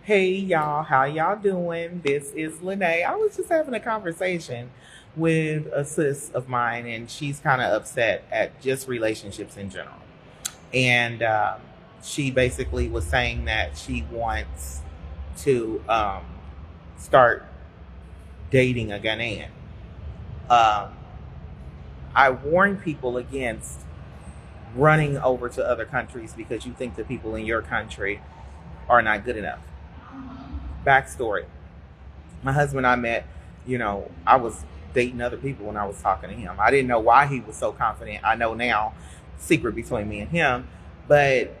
Hey y'all, how y'all doing? This is Lyne't. I was just having a conversation with a sis of mine, and she's kind of upset at just relationships in general. And she basically was saying that she wants to start dating a Ghanaian. Um, I warn people against running over to other countries because you think the people in your country are not good enough. Backstory: my husband and I met, I was dating other people when I was talking to him. I didn't know why he was so confident. I know now, secret between me and him. But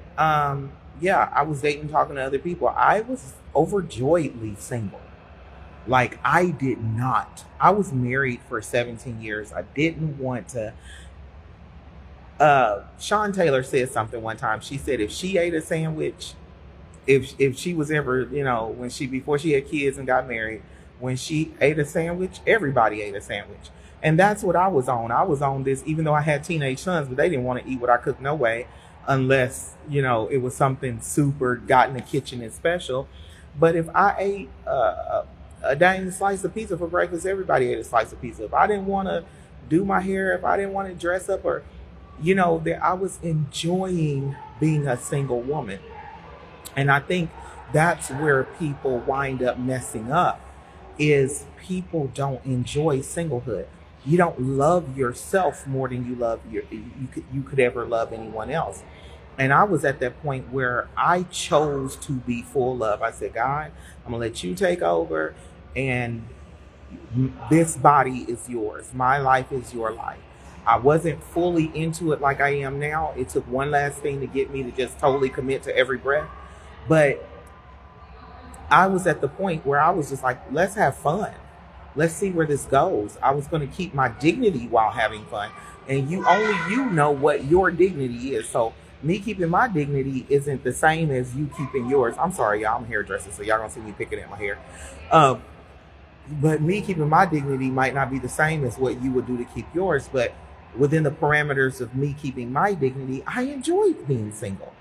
yeah, I was dating, talking to other people. I was overjoyedly single. Like, I did not. I was married for 17 years. I didn't want to. Sean Taylor said something one time. She said if she ate a sandwich, if she was ever, when she before she had kids and got married, when she ate a sandwich, everybody ate a sandwich. And that's what I was on. I was on this, even though I had teenage sons, but they didn't want to eat what I cooked no way, unless, it was something super got in the kitchen and special. But if I ate a dang slice of pizza for breakfast, everybody ate a slice of pizza. If I didn't want to do my hair, if I didn't want to dress up, or, that I was enjoying being a single woman. And I think that's where people wind up messing up, is people don't enjoy singlehood. You don't love yourself more than you could ever love anyone else. And I was at that point where I chose to be full love. I said, God, I'm gonna let you take over, and this body is yours. My life is your life. I wasn't fully into it like I am now. It took one last thing to get me to just totally commit to every breath. But I was at the point where I was just like, let's have fun. Let's see where this goes. I was going to keep my dignity while having fun. And you know what your dignity is. So me keeping my dignity isn't the same as you keeping yours. I'm sorry, y'all. I'm a hairdresser, so y'all gonna see me picking at my hair. Um, but me keeping my dignity might not be the same as what you would do to keep yours. But within the parameters of me keeping my dignity, I enjoyed being single.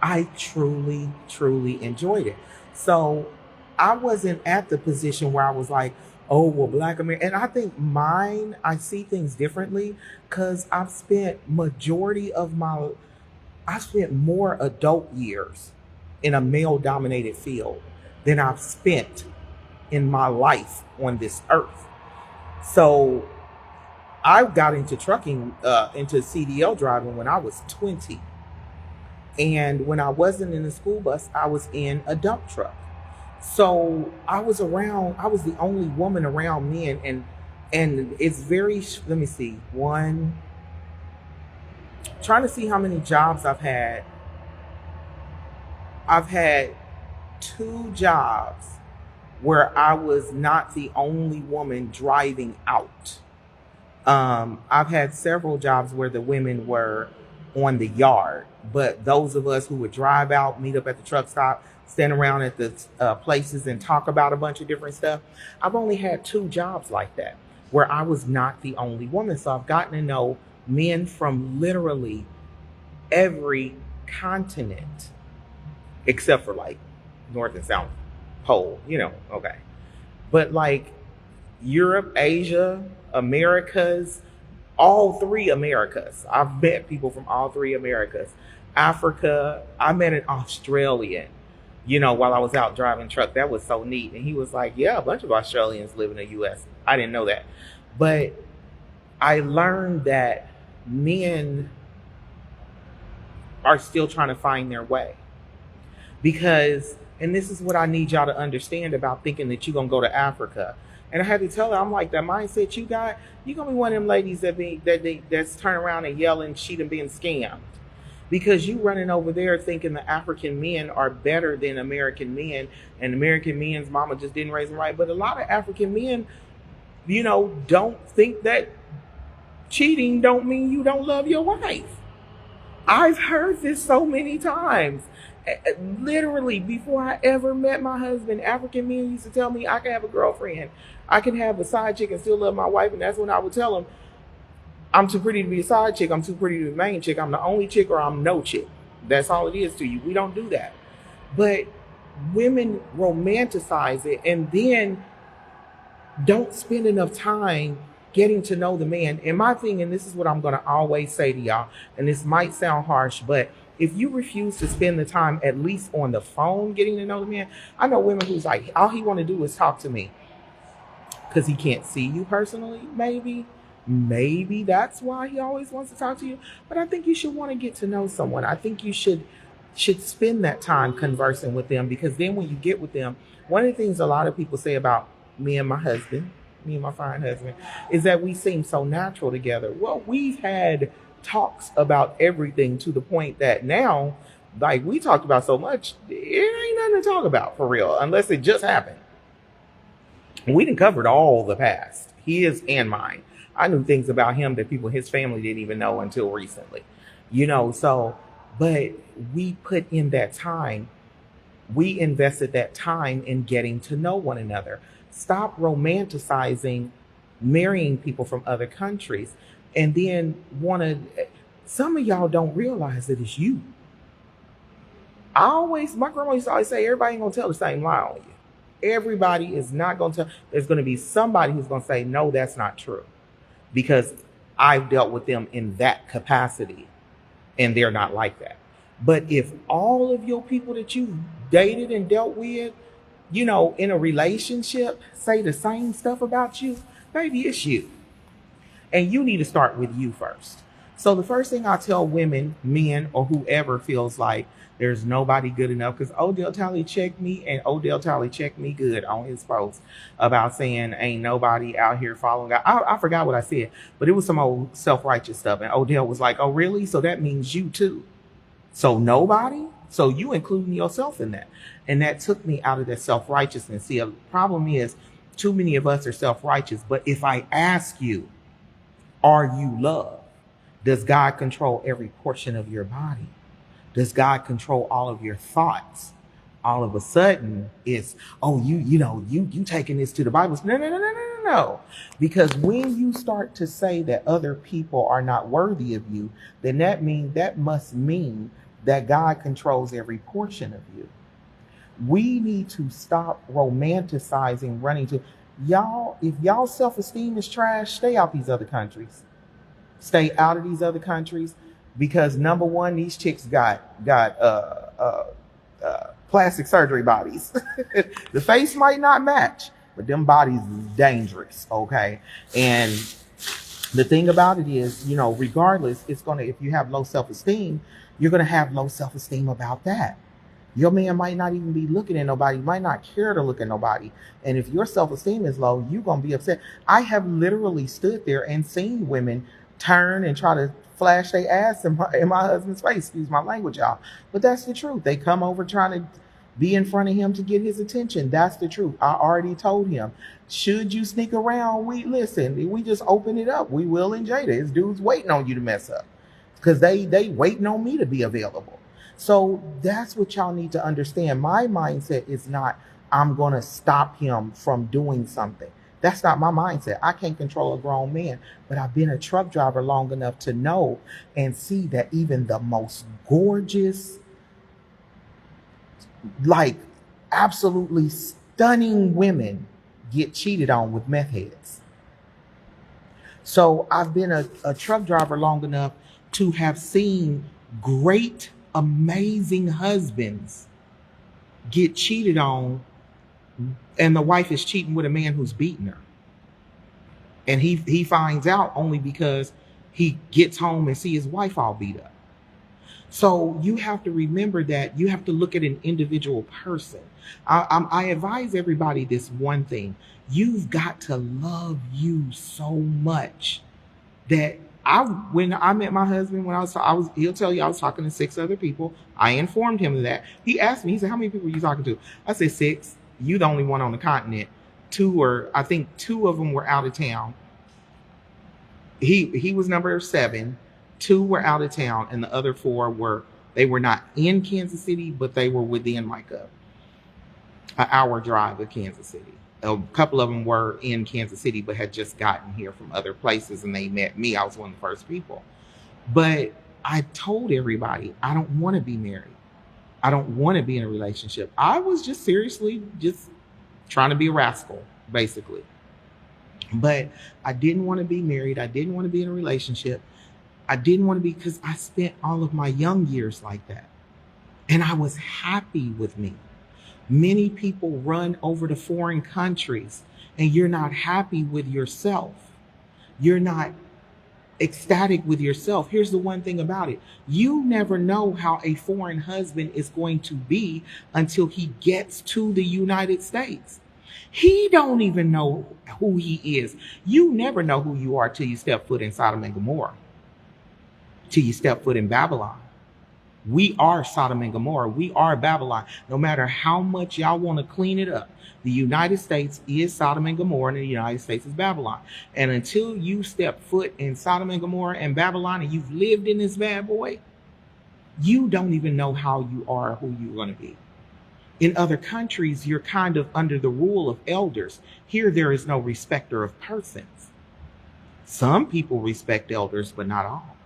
I truly, truly enjoyed it. So I wasn't at the position where I was like, oh, well, Black America. And I think I see things differently because I spent more adult years in a male dominated field than I've spent in my life on this earth. So I got into trucking, into CDL driving when I was 20. And when I wasn't in the school bus, I was in a dump truck. So I was the only woman around men. And it's very, let me see, trying to see how many jobs I've had. I've had two jobs where I was not the only woman driving out. I've had several jobs where the women were on the yard, but those of us who would drive out, meet up at the truck stop, stand around at the places and talk about a bunch of different stuff. I've only had two jobs like that where I was not the only woman. So I've gotten to know men from literally every continent except for like North and South Pole, okay. But like Europe, Asia, Americas, all three Americas. I've met people from all three Americas. Africa, I met an Australian, while I was out driving truck. That was so neat. And he was like, yeah, a bunch of Australians live in the US. I didn't know that. But I learned that men are still trying to find their way. Because, and this is what I need y'all to understand about thinking that you're going to go to Africa. And I had to tell her, I'm like, that mindset you got, you're going to be one of them ladies that's turn around and yelling, cheat and being scammed. Because you running over there thinking the African men are better than American men, and American men's mama just didn't raise them right. But a lot of African men, don't think that cheating don't mean you don't love your wife. I've heard this so many times. Literally, before I ever met my husband, African men used to tell me I can have a girlfriend, I can have a side chick and still love my wife. And that's when I would tell them, I'm too pretty to be a side chick, I'm too pretty to be the main chick, I'm the only chick, or I'm no chick. That's all it is to you. We don't do that. But women romanticize it and then don't spend enough time getting to know the man. And my thing, and this is what I'm going to always say to y'all, and this might sound harsh, but if you refuse to spend the time at least on the phone getting to know the man, I know women who's like, all he want to do is talk to me because he can't see you personally. Maybe that's why he always wants to talk to you. But I think you should want to get to know someone. I think you should spend that time conversing with them, because then when you get with them, one of the things a lot of people say about me and my fine husband, is that we seem so natural together. Well, we've had talks about everything to the point that now, like, we talked about so much, it ain't nothing to talk about for real, unless it just happened. We done covered all the past, his and mine. I knew things about him that people, his family, didn't even know until recently, so, but we put in that time. We invested that time in getting to know one another. Stop romanticizing marrying people from other countries and then some of y'all don't realize that it's you. My grandma used to always say, everybody ain't gonna tell the same lie on you. Everybody is not gonna tell. There's gonna be somebody who's gonna say, no, that's not true, because I've dealt with them in that capacity and they're not like that. But if all of your people that you've dated and dealt with, in a relationship, say the same stuff about you, baby, it's you. And you need to start with you first. So the first thing I tell women, men, or whoever feels like there's nobody good enough, because Odell Talley checked me, and Odell Talley checked me good on his post about saying ain't nobody out here following God. I forgot what I said, but it was some old self-righteous stuff. And Odell was like, oh, really? So that means you too. So nobody? So you including yourself in that. And that took me out of that self-righteousness. See, the problem is too many of us are self-righteous. But if I ask you, are you loved? Does God control every portion of your body? Does God control all of your thoughts? All of a sudden it's, oh, you taking this to the Bible. No. Because when you start to say that other people are not worthy of you, then that must mean that God controls every portion of you. We need to stop romanticizing running to y'all. If y'all self-esteem is trash, stay out these other countries. Stay out of these other countries, because number one, these chicks got plastic surgery bodies. The face might not match, but them bodies is dangerous. Okay. And the thing about it is, regardless, if you have low self-esteem, you're going to have low self-esteem about that. Your man might not even be looking at nobody, might not care to look at nobody. And if your self-esteem is low, you're going to be upset. I have literally stood there and seen women turn and try to flash their ass in my husband's face. Excuse my language, y'all. But that's the truth. They come over trying to be in front of him to get his attention. That's the truth. I already told him, should you sneak around, we just open it up. We will and Jada. His dudes waiting on you to mess up, because they waiting on me to be available. So that's what y'all need to understand. My mindset is not, I'm going to stop him from doing something. That's not my mindset. I can't control a grown man, but I've been a truck driver long enough to know and see that even the most gorgeous, like absolutely stunning women get cheated on with meth heads. So I've been a truck driver long enough to have seen great, amazing husbands get cheated on, and the wife is cheating with a man who's beating her. And he finds out only because he gets home and see his wife all beat up. So you have to remember that you have to look at an individual person. I advise everybody this one thing. You've got to love you so much that when I met my husband, he'll tell you I was talking to 6 other people. I informed him of that. He asked me, he said, how many people are you talking to? I said 6. You the only one on the continent. 2 of them were out of town. He was number 7. 2 were out of town, and the other 4 were not in Kansas City, but they were within like an hour drive of Kansas City. A couple of them were in Kansas City, but had just gotten here from other places, and they met me. I was one of the first people. But I told everybody, I don't want to be married. I don't want to be in a relationship. I was just seriously just trying to be a rascal, basically. But I didn't want to be married. I didn't want to be in a relationship. I didn't want to be, because I spent all of my young years like that. And I was happy with me. Many people run over to foreign countries and you're not happy with yourself. You're not ecstatic with yourself. Here's the one thing about it. You never know how a foreign husband is going to be until he gets to the United States. He don't even know who he is. You never know who you are till you step foot in Sodom and Gomorrah, till you step foot in Babylon. We are Sodom and Gomorrah. We are Babylon. No matter how much y'all want to clean it up, the United States is Sodom and Gomorrah, and the United States is Babylon. And until you step foot in Sodom and Gomorrah and Babylon, and you've lived in this bad boy, you don't even know how you are or who you're going to be. In other countries, you're kind of under the rule of elders. Here, there is no respecter of persons. Some people respect elders, but not all.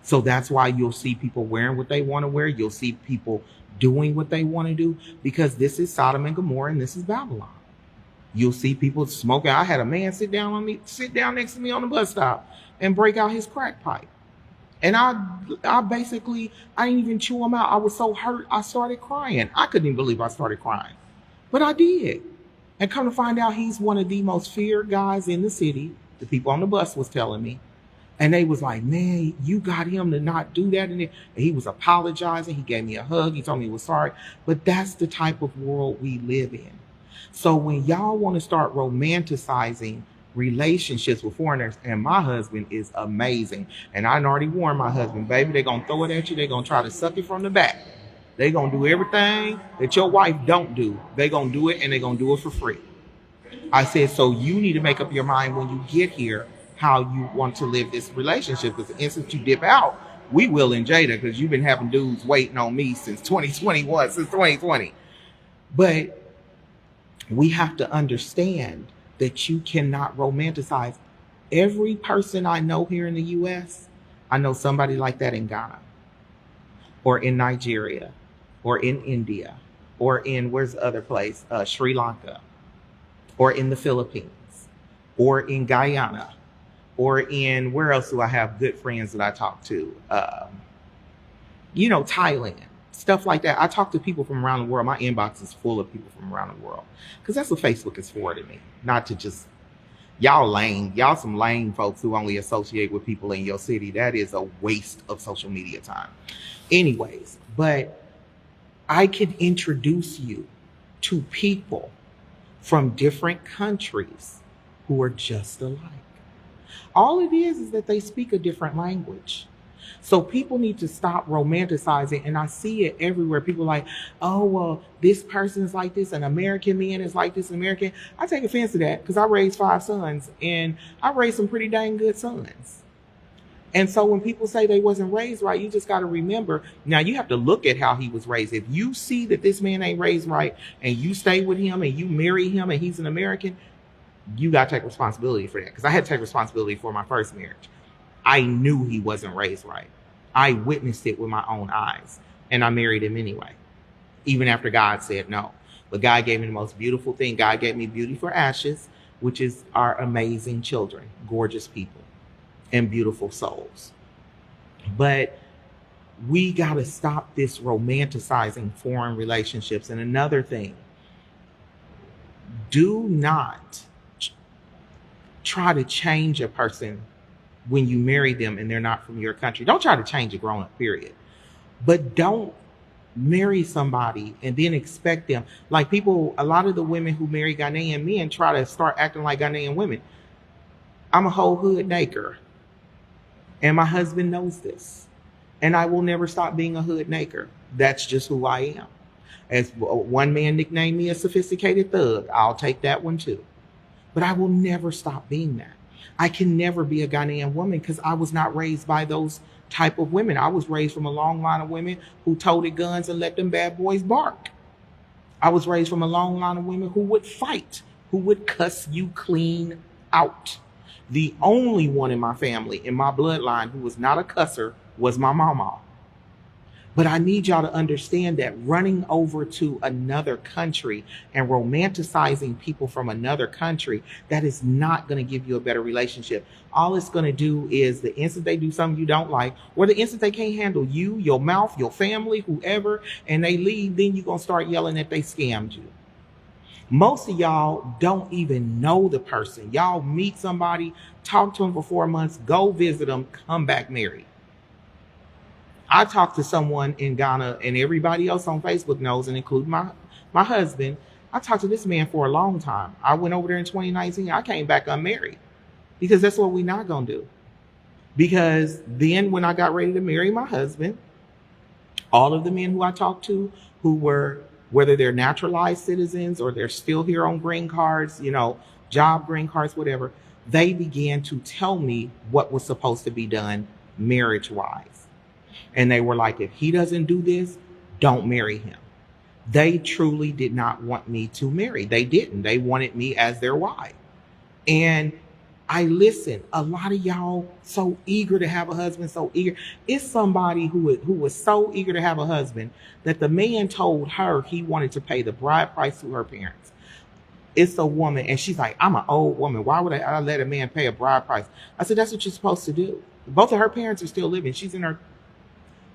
So that's why you'll see people wearing what they want to wear. You'll see people doing what they want to do, because this is Sodom and Gomorrah and this is Babylon. You'll see people smoking. I had a man sit down next to me on the bus stop and break out his crack pipe. And I basically, I didn't even chew him out. I was so hurt, I started crying. I couldn't even believe I started crying, but I did. And come to find out, he's one of the most feared guys in the city. The people on the bus was telling me. And they was like, man, you got him to not do that. And he was apologizing. He gave me a hug. He told me he was sorry. But that's the type of world we live in. So when y'all want to start romanticizing relationships with foreigners, and my husband is amazing. And I already warned my husband, baby, they're going to throw it at you. They're going to try to suck it from the back. They're going to do everything that your wife don't do. They're going to do it, and they're going to do it for free. I said, so you need to make up your mind when you get here how you want to live this relationship. Because the instant you dip out, we will in Jada, because you've been having dudes waiting on me since 2020. But we have to understand that you cannot romanticize. Every person I know here in the U.S., I know somebody like that in Ghana, or in Nigeria, or in India, or in, where's the other place? Sri Lanka, or in the Philippines, or in Guyana, or in, where else do I have good friends that I talk to? Thailand, stuff like that. I talk to people from around the world. My inbox is full of people from around the world, because that's what Facebook is for to me. Not to just, y'all some lame folks who only associate with people in your city. That is a waste of social media time. Anyways, but I can introduce you to people from different countries who are just alike. All it is that they speak a different language. So people need to stop romanticizing. And I see it everywhere. People are like, oh, well, this person is like this. An American man is like this. American. I take offense to that, because I raised 5 sons, and I raised some pretty dang good sons. And so when people say they wasn't raised right, you just got to remember, now you have to look at how he was raised. If you see that this man ain't raised right, and you stay with him and you marry him and he's an American, you got to take responsibility for that. Because I had to take responsibility for my first marriage. I knew he wasn't raised right. I witnessed it with my own eyes, and I married him anyway, even after God said no. But God gave me the most beautiful thing. God gave me beauty for ashes, which is our amazing children, gorgeous people, and beautiful souls. But we got to stop this romanticizing foreign relationships. And another thing, do not try to change a person when you marry them and they're not from your country. Don't try to change a grown-up, period. But don't marry somebody and then expect them. Like people, a lot of the women who marry Ghanaian men try to start acting like Ghanaian women. I'm a whole hood naker, and my husband knows this. And I will never stop being a hood naker. That's just who I am. As one man nicknamed me a sophisticated thug, I'll take that one too. But I will never stop being that. I can never be a Ghanaian woman, because I was not raised by those type of women. I was raised from a long line of women who toted guns and let them bad boys bark. I was raised from a long line of women who would fight, who would cuss you clean out. The only one in my family, in my bloodline, who was not a cusser was my mama. But I need y'all to understand that running over to another country and romanticizing people from another country, that is not going to give you a better relationship. All it's going to do is the instant they do something you don't like, or the instant they can't handle you, your mouth, your family, whoever, and they leave, then you're going to start yelling that they scammed you. Most of y'all don't even know the person. Y'all meet somebody, talk to them for 4 months, go visit them, come back married. I talked to someone in Ghana, and everybody else on Facebook knows, and including my husband. I talked to this man for a long time. I went over there in 2019. I came back unmarried because that's what we're not going to do. Because then when I got ready to marry my husband, all of the men who I talked to who were, whether they're naturalized citizens or they're still here on green cards, job green cards, whatever, they began to tell me what was supposed to be done marriage-wise. And they were like, if he doesn't do this, don't marry him. They truly did not want me to marry. They didn't. They wanted me as their wife. And I listen, a lot of y'all so eager to have a husband, so eager. It's somebody who was so eager to have a husband that the man told her he wanted to pay the bride price to her parents. It's a woman, and she's like, I'm an old woman. Why would I let a man pay a bride price? I said, that's what you're supposed to do. Both of her parents are still living. She's in her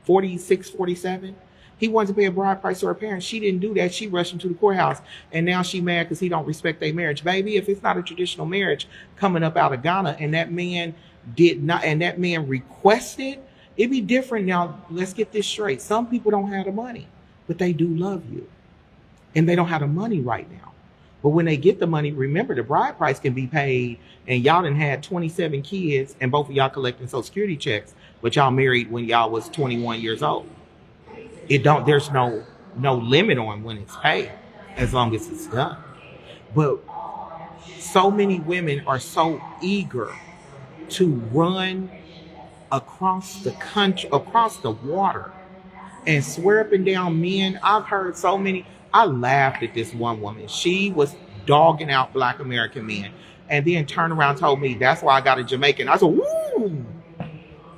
46, 47. He wanted to pay a bride price to her parents. She didn't do that. She rushed him to the courthouse, and now she mad because he don't respect their marriage. Baby, if it's not a traditional marriage coming up out of Ghana, and that man did not, and that man requested, it'd be different. Now, let's get this straight. Some people don't have the money, but they do love you, and they don't have the money right now. But when they get the money, remember the bride price can be paid, and y'all done had 27 kids, and both of y'all collecting Social Security checks, but y'all married when y'all was 21 years old. There's no limit on when it's paid, as long as it's done. But so many women are so eager to run across the country, across the water, and swear up and down men. I've heard so many. I laughed at this one woman. She was dogging out Black American men, and then turned around and told me, that's why I got a Jamaican. I said, woo!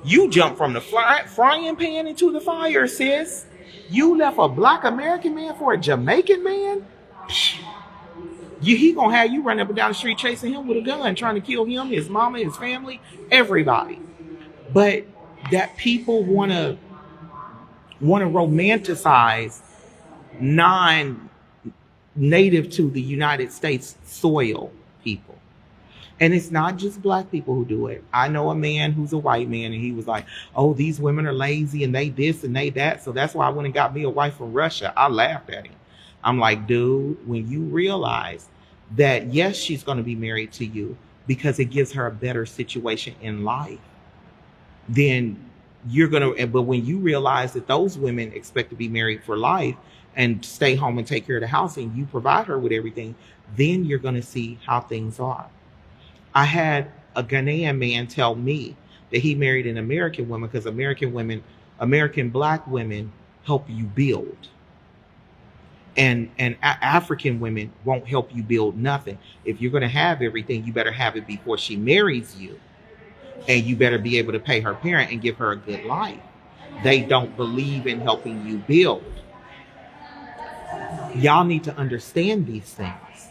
You jumped from the frying pan into the fire, sis. You left a Black American man for a Jamaican man? He gonna have you running up and down the street chasing him with a gun, trying to kill him, his mama, his family, everybody. But that people wanna romanticize non-native to the United States soil people. And it's not just Black people who do it. I know a man who's a white man, and he was like, oh, these women are lazy and they this and they that. So that's why I went and got me a wife from Russia. I laughed at him. I'm like, dude, when you realize that, yes, she's going to be married to you because it gives her a better situation in life, then you're going to, but when you realize that those women expect to be married for life and stay home and take care of the house, and you provide her with everything, then you're going to see how things are. I had a Ghanaian man tell me that he married an American woman because American Black women help you build. And African women won't help you build nothing. If you're going to have everything, you better have it before she marries you. And you better be able to pay her parent and give her a good life. They don't believe in helping you build. Y'all need to understand these things.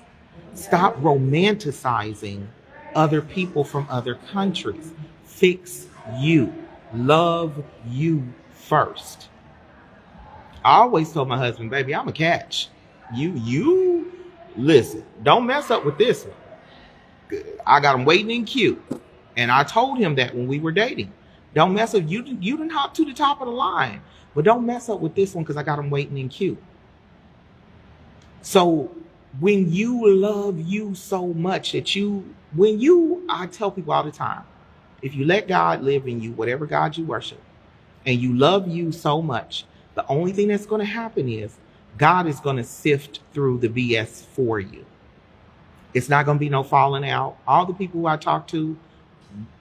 Stop romanticizing other people from other countries. Fix you. Love you first. I always told my husband, baby, I'm a catch. You listen, don't mess up with this one. I got him waiting in queue. And I told him that when we were dating. Don't mess up. You didn't hop to the top of the line. But don't mess up with this one because I got him waiting in queue. So when you love you so much that I tell people all the time, if you let God live in you, whatever God you worship, and you love you so much, the only thing that's going to happen is God is going to sift through the BS for you. It's not going to be no falling out. All the people who I talked to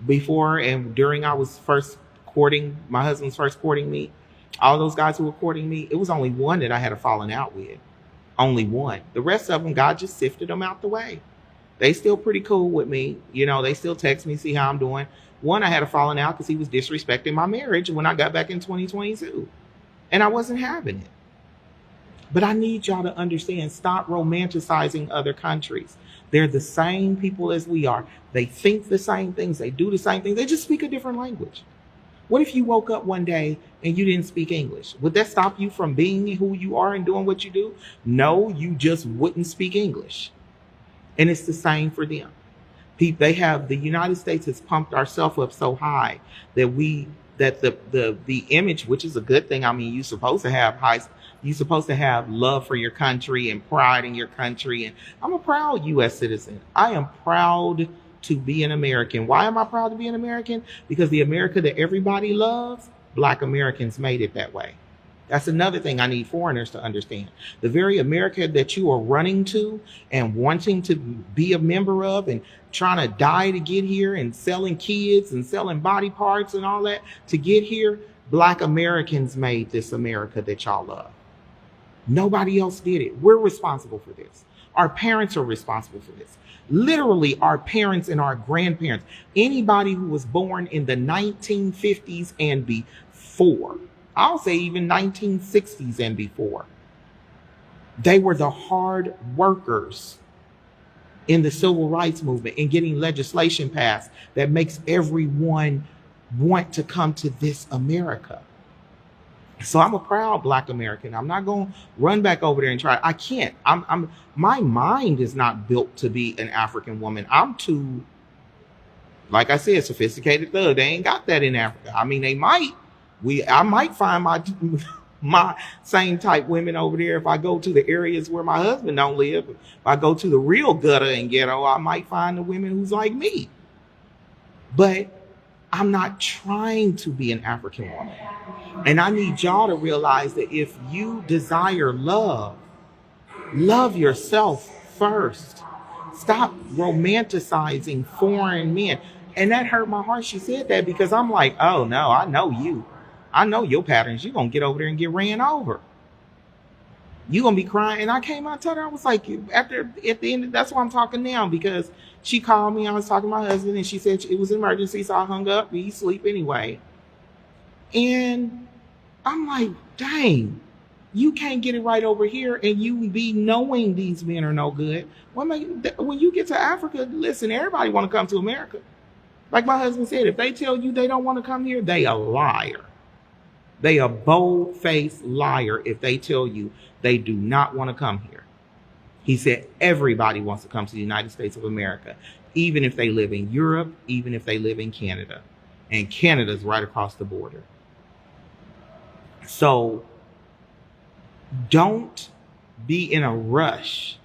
before and during I was first courting, my husband's first courting me, all those guys who were courting me, it was only one that I had a falling out with. Only one. The rest of them, God just sifted them out the way. They still pretty cool with me. They still text me, see how I'm doing. One, I had a falling out because he was disrespecting my marriage when I got back in 2022. And I wasn't having it. But I need y'all to understand, stop romanticizing other countries. They're the same people as we are. They think the same things. They do the same things. They just speak a different language. What if you woke up one day and you didn't speak English? Would that stop you from being who you are and doing what you do? No, you just wouldn't speak English. And it's the same for them. The United States has pumped ourselves up so high that the image, which is a good thing. I mean, you're supposed to have love for your country and pride in your country. And I'm a proud U.S. citizen. I am proud to be an American. Why am I proud to be an American? Because the America that everybody loves, Black Americans made it that way. That's another thing I need foreigners to understand. The very America that you are running to and wanting to be a member of and trying to die to get here and selling kids and selling body parts and all that to get here, Black Americans made this America that y'all love. Nobody else did it. We're responsible for this. Our parents are responsible for this. Literally, our parents and our grandparents, anybody who was born in the 1950s and before, I'll say even 1960s and before, they were the hard workers in the civil rights movement and getting legislation passed that makes everyone want to come to this America. So I'm a proud Black American. I'm not going to run back over there and try. I can't. My mind is not built to be an African woman. I'm too, like I said, sophisticated thug. They ain't got that in Africa. I mean, they might. I might find my same type women over there if I go to the areas where my husband don't live. If I go to the real gutter and ghetto, I might find the women who's like me. But I'm not trying to be an African woman. And I need y'all to realize that if you desire love, love yourself first. Stop romanticizing foreign men. And that hurt my heart. She said that because I'm like, oh no, I know you. I know your patterns. You're going to get over there and get ran over. You're going to be crying. And I came out and told her, I was like, at the end, that's why I'm talking now, because she called me. I was talking to my husband and she said it was an emergency. So I hung up. He's asleep anyway. And I'm like, dang, you can't get it right over here and you be knowing these men are no good. When you get to Africa, listen, everybody want to come to America. Like my husband said, if they tell you they don't want to come here, they a liar. They a bold-faced liar if they tell you they do not want to come here. He said everybody wants to come to the United States of America, even if they live in Europe, even if they live in Canada. And Canada's right across the border. So don't be in a rush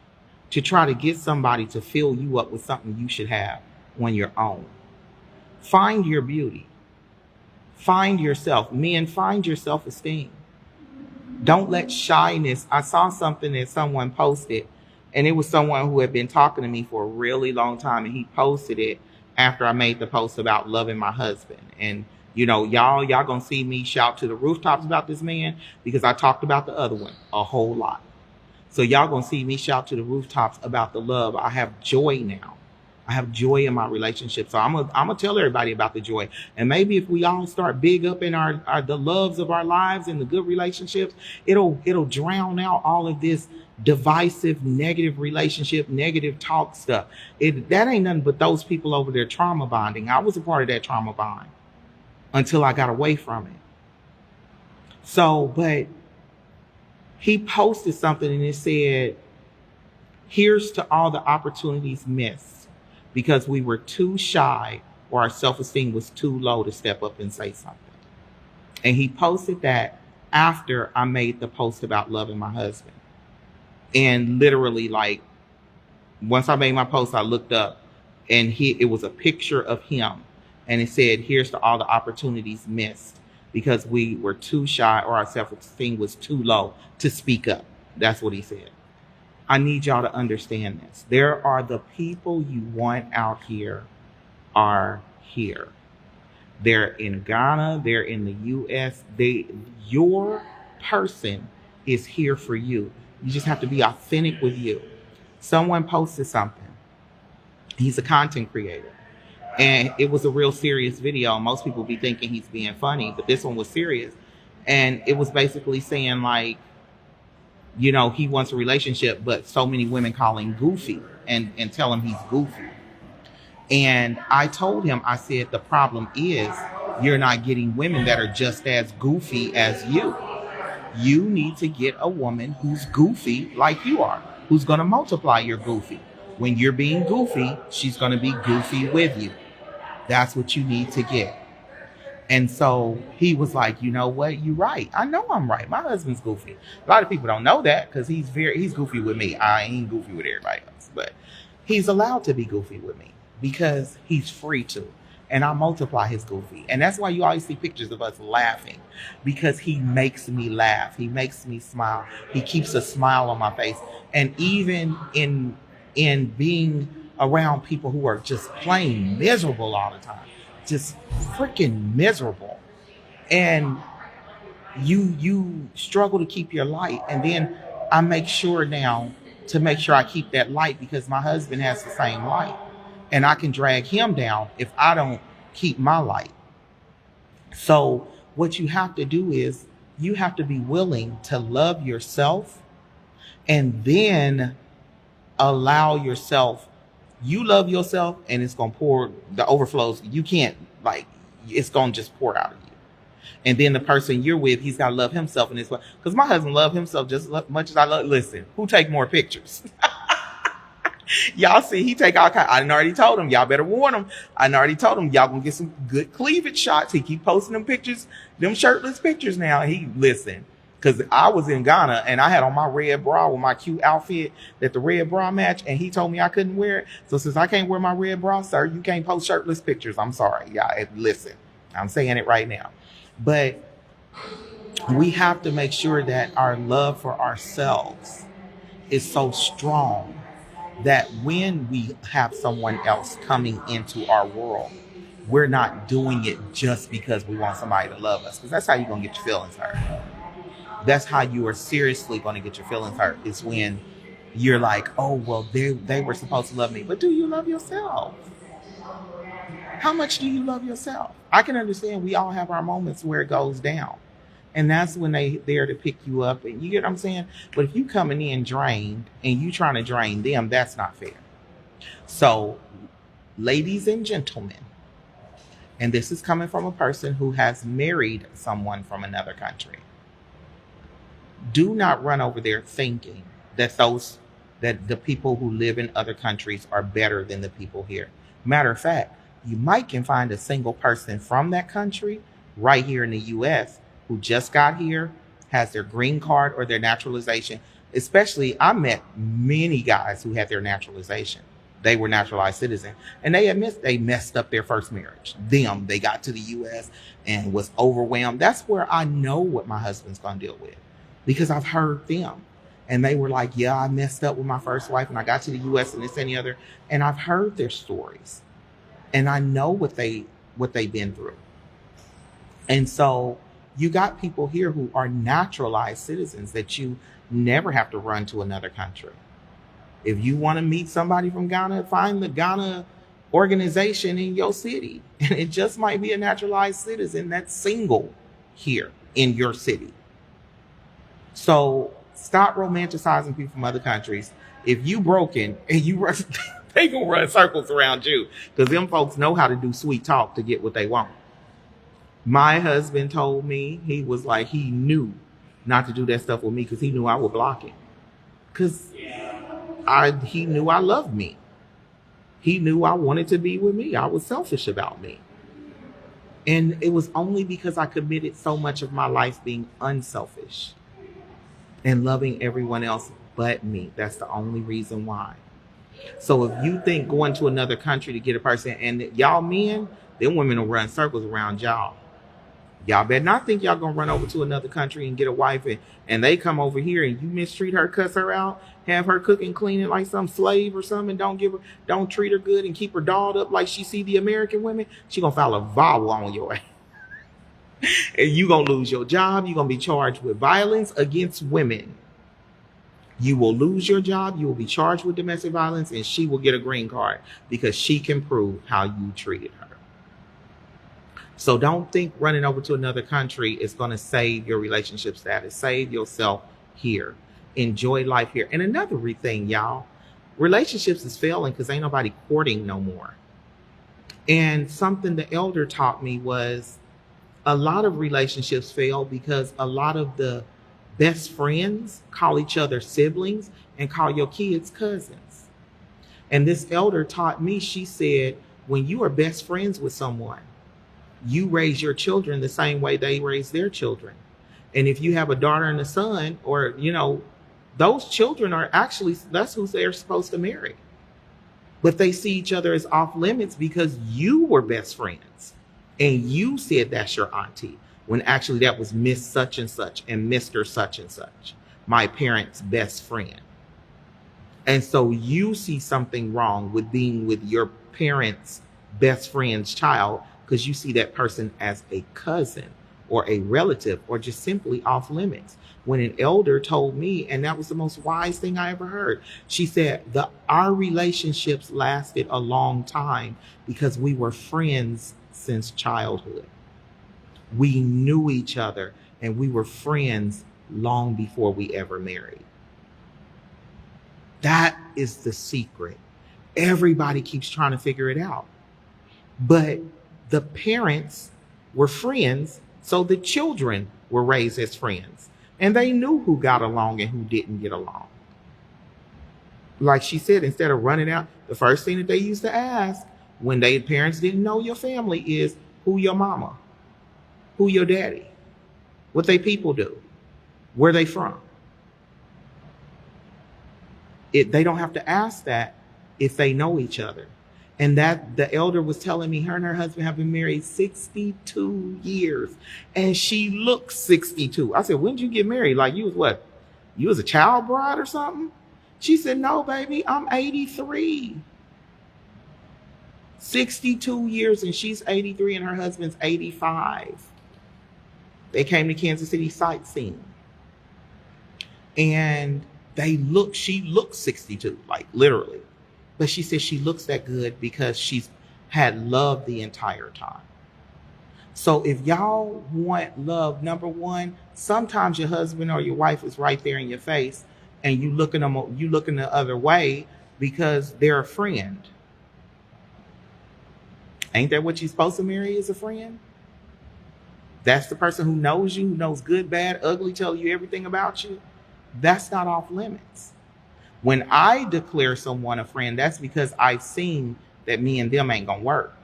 to try to get somebody to fill you up with something you should have on your own. Find your beauty. Find yourself. Men, find your self-esteem. Don't let shyness. I saw something that someone posted, and it was someone who had been talking to me for a really long time, and he posted it after I made the post about loving my husband. And y'all gonna see me shout to the rooftops about this man because I talked about the other one a whole lot. So y'all gonna see me shout to the rooftops about the love. I have joy now. I have joy in my relationship. So I'm gonna tell everybody about the joy. And maybe if we all start big up in the loves of our lives and the good relationships, it'll drown out all of this divisive, negative relationship, negative talk stuff. That ain't nothing but those people over there trauma bonding. I was a part of that trauma bond until I got away from it. So, but he posted something and it said, here's to all the opportunities missed because we were too shy or our self-esteem was too low to step up and say something. And he posted that after I made the post about loving my husband. And literally, like, once I made my post, I looked up and it was a picture of him. And it said, here's to all the opportunities missed because we were too shy or our self-esteem was too low to speak up. That's what he said. I need y'all to understand this. There are the people you want out here are here. They're in Ghana. They're in the U.S. Your person is here for you. You just have to be authentic with you. Someone posted something. He's a content creator. And it was a real serious video. Most people be thinking he's being funny, but this one was serious. And it was basically saying like, you know, he wants a relationship, but so many women call him goofy and tell him he's goofy. And I told him, I said, the problem is you're not getting women that are just as goofy as you. You need to get a woman who's goofy like you are, who's going to multiply your goofy. When you're being goofy, she's going to be goofy with you. That's what you need to get. And so he was like, you know what? You're right. I know I'm right. My husband's goofy. A lot of people don't know that because he's goofy with me. I ain't goofy with everybody else, but he's allowed to be goofy with me because he's free to. And I multiply his goofy. And that's why you always see pictures of us laughing, because he makes me laugh. He makes me smile. He keeps a smile on my face. And even in being around people who are just plain miserable all the time, just freaking miserable, and you struggle to keep your light, and then I make sure now to make sure I keep that light because my husband has the same light, and I can drag him down if I don't keep my light. So what you have to do is you have to be willing to love yourself, and then allow yourself, you love yourself, and it's going to pour the overflows. You can't, like, it's going to just pour out of you. And then the person you're with, he's got to love himself in this way. Because my husband loves himself just as much as I love. Listen, who take more pictures? Y'all see, he take all kinds. I done already told him, y'all better warn him. I done already told him, y'all gonna get some good cleavage shots. He keep posting them pictures, them shirtless pictures now. He, listen, because I was in Ghana and I had on my red bra with my cute outfit that the red bra match, and he told me I couldn't wear it. So since I can't wear my red bra, sir, you can't post shirtless pictures. I'm sorry. Y'all, listen, I'm saying it right now. But we have to make sure that our love for ourselves is so strong that when we have someone else coming into our world, we're not doing it just because we want somebody to love us. Because that's how you're going to get your feelings hurt. That's how you are seriously going to get your feelings hurt, is when you're like, oh, well, they were supposed to love me. But do you love yourself? How much do you love yourself? I can understand we all have our moments where it goes down. And that's when they there to pick you up. And you get what I'm saying? But if you coming in drained and you trying to drain them, that's not fair. So, ladies and gentlemen, and this is coming from a person who has married someone from another country, do not run over there thinking that the people who live in other countries are better than the people here. Matter of fact, you might can find a single person from that country right here in the U.S. who just got here, has their green card or their naturalization. Especially, I met many guys who had their naturalization. They were naturalized citizens, and they admit they messed up their first marriage. They got to the U.S. and was overwhelmed. That's where I know what my husband's going to deal with, because I've heard them. And they were like, yeah, I messed up with my first wife and I got to the U.S. and this and the other. And I've heard their stories. And I know what they've been through. And so you got people here who are naturalized citizens that you never have to run to another country. If you want to meet somebody from Ghana, find the Ghana organization in your city. And it just might be a naturalized citizen that's single here in your city. So stop romanticizing people from other countries. If you broken and you run, they gonna run circles around you, because them folks know how to do sweet talk to get what they want. My husband told me, he was like, he knew not to do that stuff with me because he knew I would block him. Because he knew I loved me. He knew I wanted to be with me. I was selfish about me. And it was only because I committed so much of my life being unselfish and loving everyone else but me. That's the only reason why. So if you think going to another country to get a person, and y'all men, them women will run circles around y'all. Y'all better not think y'all gonna run over to another country and get a wife and they come over here and you mistreat her, cuss her out, have her cook and clean it like some slave or something, don't treat her good and keep her dolled up like she see the American women, she gonna file a VAWA on your ass. And you gonna lose your job. You're gonna be charged with violence against women. You will lose your job. You will be charged with domestic violence, and she will get a green card because she can prove how you treated her. So don't think running over to another country is going to save your relationship status. Save yourself here. Enjoy life here. And another thing, y'all, relationships is failing because ain't nobody courting no more. And something the elder taught me was a lot of relationships fail because a lot of the best friends call each other siblings and call your kids cousins. And this elder taught me, she said, when you are best friends with someone, you raise your children the same way they raise their children. And if you have a daughter and a son, or, those children are actually, that's who they're supposed to marry. But they see each other as off limits because you were best friends. And you said that's your auntie, when actually that was Miss such and such and Mr. such and such, my parents' best friend. And so you see something wrong with being with your parents' best friend's child because you see that person as a cousin or a relative or just simply off limits. When an elder told me, and that was the most wise thing I ever heard, she said our relationships lasted a long time because we were friends since childhood. We knew each other and we were friends long before we ever married. That is the secret. Everybody keeps trying to figure it out. But the parents were friends, so the children were raised as friends. And they knew who got along and who didn't get along. Like she said, instead of running out, the first thing that they used to ask when their parents didn't know your family is, who your mama? Who your daddy? What they people do? Where they from? They don't have to ask that if they know each other. And that the elder was telling me her and her husband have been married 62 years. And she looks 62. I said, when did you get married? Like you was what? You was a child bride or something? She said, no, baby, I'm 83. 62 years and she's 83 and her husband's 85. They came to Kansas City sightseeing. And she looks 62, like literally. But she says she looks that good because she's had love the entire time. So if y'all want love, number one, sometimes your husband or your wife is right there in your face and you looking the other way because they're a friend. Ain't that what you're supposed to marry, is a friend? That's the person who knows you, who knows good, bad, ugly, tell you everything about you. That's not off limits. When I declare someone a friend, that's because I've seen that me and them ain't gonna work.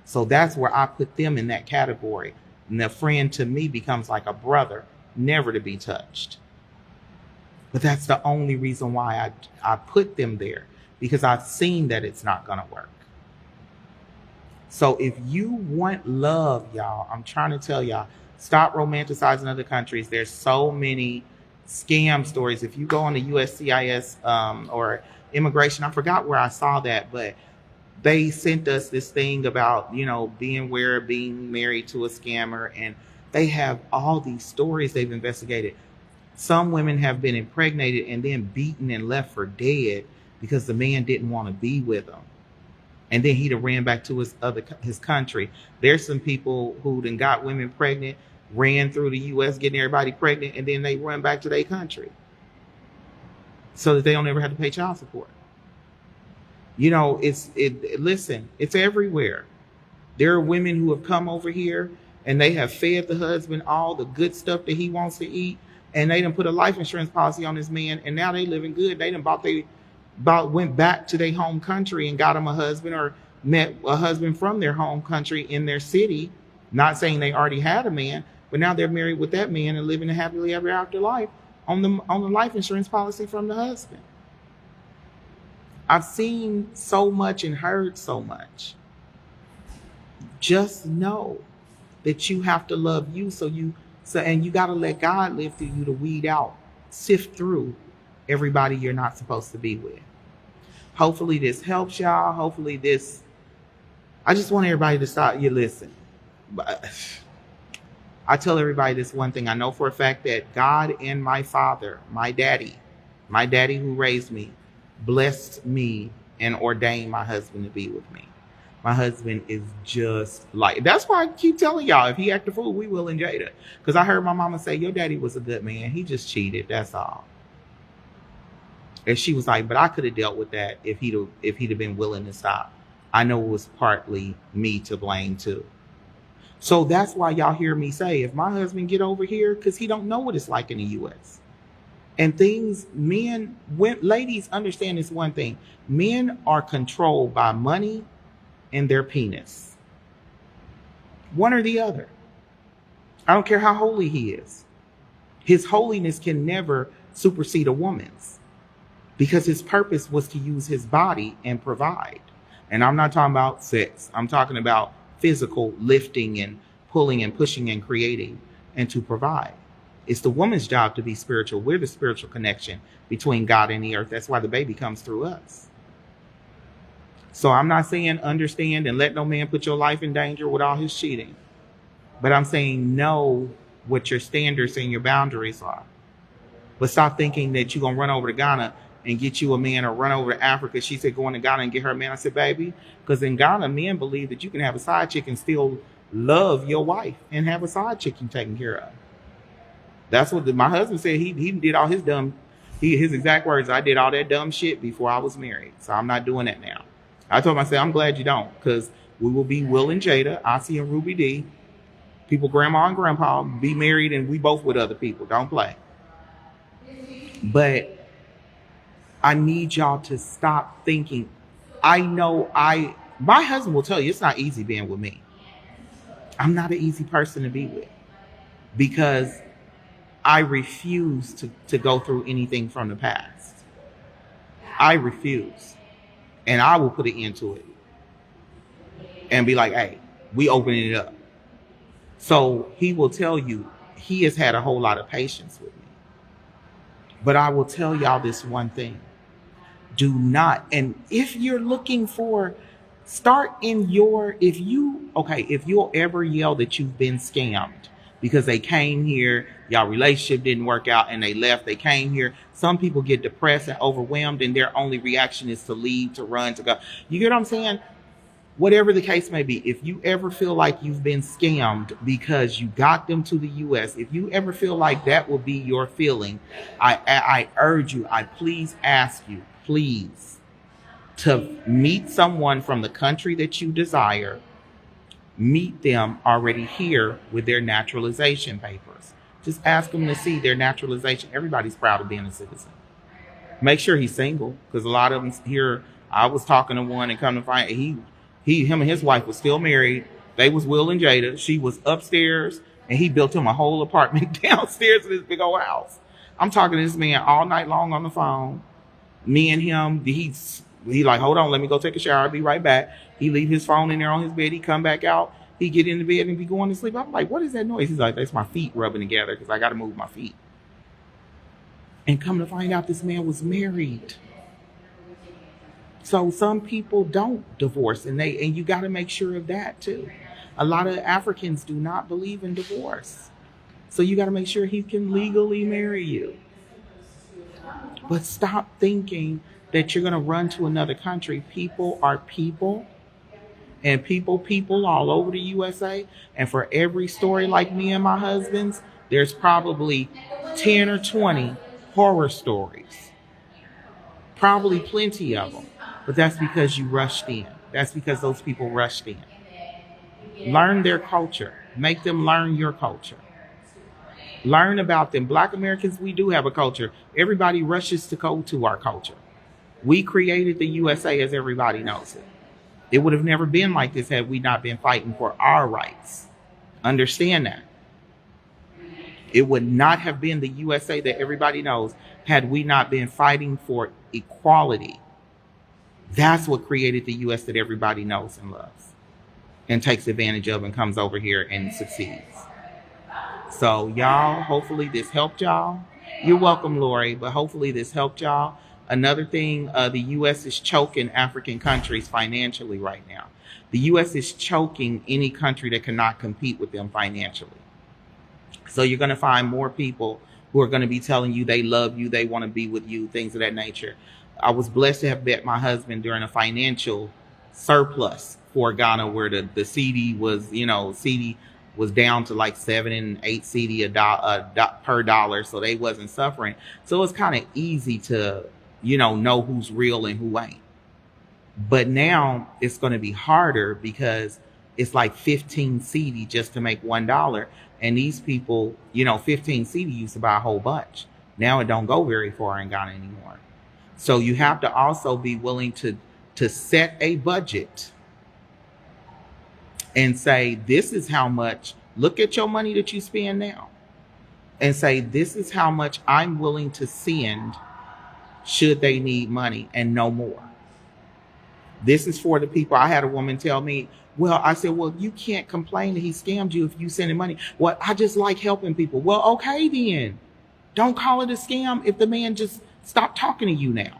So that's where I put them in that category. And the friend to me becomes like a brother, never to be touched. But that's the only reason why I put them there, because I've seen that it's not gonna work. So if you want love, y'all, I'm trying to tell y'all, stop romanticizing other countries. There's so many scam stories. If you go on the USCIS or immigration, I forgot where I saw that, but they sent us this thing about, being married to a scammer, and they have all these stories they've investigated. Some women have been impregnated and then beaten and left for dead because the man didn't want to be with them. And then he'd have ran back to his country. There's some people who then got women pregnant, ran through the U.S. getting everybody pregnant, and then they run back to their country so that they don't ever have to pay child support. Listen, it's everywhere. There are women who have come over here and they have fed the husband all the good stuff that he wants to eat, and they done put a life insurance policy on this man, and now they living good. They done went back to their home country and got him a husband, or met a husband from their home country in their city. Not saying they already had a man, but now they're married with that man and living a happily ever after life on the life insurance policy from the husband. I've seen so much and heard so much. Just know that you have to love you, and you got to let God live through you to weed out, sift through everybody you're not supposed to be with. Hopefully this helps y'all. I just want everybody to stop. You listen. I tell everybody this one thing. I know for a fact that God and my father, my daddy who raised me, blessed me and ordained my husband to be with me. My husband is just like, that's why I keep telling y'all, if he act a fool, we will and Jada. Because I heard my mama say, your daddy was a good man. He just cheated. That's all. And she was like, but I could have dealt with that if he'd have been willing to stop. I know it was partly me to blame too. So that's why y'all hear me say, if my husband get over here, because he don't know what it's like in the U.S. And things, ladies understand this one thing. Men are controlled by money and their penis. One or the other. I don't care how holy he is. His holiness can never supersede a woman's, because his purpose was to use his body and provide. And I'm not talking about sex. I'm talking about physical lifting and pulling and pushing and creating and to provide. It's the woman's job to be spiritual. We're the spiritual connection between God and the earth. That's why the baby comes through us. So I'm not saying understand and let no man put your life in danger with all his cheating. But I'm saying know what your standards and your boundaries are. But stop thinking that you're going to run over to Ghana and get you a man, or run over to Africa. She said, going to Ghana and get her a man. I said, baby, because in Ghana, men believe that you can have a side chick and still love your wife and have a side chick you taken care of. That's what my husband said. He did all his his exact words, I did all that dumb shit before I was married. So I'm not doing that now. I told him, I said, I'm glad you don't, because we will be Will and Jada, Ossie and Ruby D, people grandma and grandpa, be married, and we both with other people. Don't play. But I need y'all to stop thinking. My husband will tell you it's not easy being with me. I'm not an easy person to be with, because I refuse to go through anything from the past. I refuse. And I will put an end to it and be like, hey, we opening it up. So he will tell you he has had a whole lot of patience with me. But I will tell y'all this one thing. Do not, and if you're looking for, start in your, if you'll ever yell that you've been scammed because they came here, y'all relationship didn't work out and they left, they came here. Some people get depressed and overwhelmed and their only reaction is to leave, to run, to go. You get what I'm saying? Whatever the case may be, if you ever feel like you've been scammed because you got them to the U.S., if you ever feel like that will be your feeling, I urge you, I please ask you, please, to meet someone from the country that you desire. Meet them already here with their naturalization papers. Just ask them to see their naturalization. Everybody's proud of being a citizen. Make sure he's single, because a lot of them here, I was talking to one and come to find him and his wife was still married. They was Will and Jada. She was upstairs and he built him a whole apartment downstairs in this big old house. I'm talking to this man all night long on the phone. Me and him, he like, hold on, let me go take a shower. I'll be right back. He leave his phone in there on his bed. He come back out. He get in the bed and be going to sleep. I'm like, what is that noise? He's like, that's my feet rubbing together because I got to move my feet. And come to find out, this man was married. So some people don't divorce, and you got to make sure of that too. A lot of Africans do not believe in divorce. So you got to make sure he can legally marry you. But stop thinking that you're going to run to another country. People are people, and people all over the USA. And for every story like me and my husband's, there's probably 10 or 20 horror stories. Probably plenty of them. But that's because you rushed in. That's because those people rushed in. Learn their culture. Make them learn your culture. Learn about them. Black Americans, we do have a culture. Everybody rushes to go to our culture. We created the USA, as everybody knows it. It would have never been like this had we not been fighting for our rights. Understand that. It would not have been the USA that everybody knows had we not been fighting for equality. That's what created the US that everybody knows and loves and takes advantage of and comes over here and succeeds. So y'all, hopefully this helped y'all. You're welcome, Lori, but hopefully this helped y'all. Another thing, the US is choking African countries financially right now. The US is choking any country that cannot compete with them financially. So you're going to find more people who are going to be telling you they love you, they want to be with you, things of that nature. I was blessed to have met my husband during a financial surplus for Ghana, where the CD was, CD was down to like 7 and 8 CD per dollar, so they wasn't suffering. So it's kind of easy to, know who's real and who ain't. But now it's going to be harder because it's like 15 CD just to make $1. And these people, 15 CD used to buy a whole bunch. Now it don't go very far in Ghana anymore. So you have to also be willing to set a budget and say, this is how much, look at your money that you spend now and say, this is how much I'm willing to send should they need money, and no more. This is for the people. I had a woman tell me, I said, you can't complain that he scammed you if you send him money. Well, I just like helping people. Well, okay then. Don't call it a scam if the man just stopped talking to you now.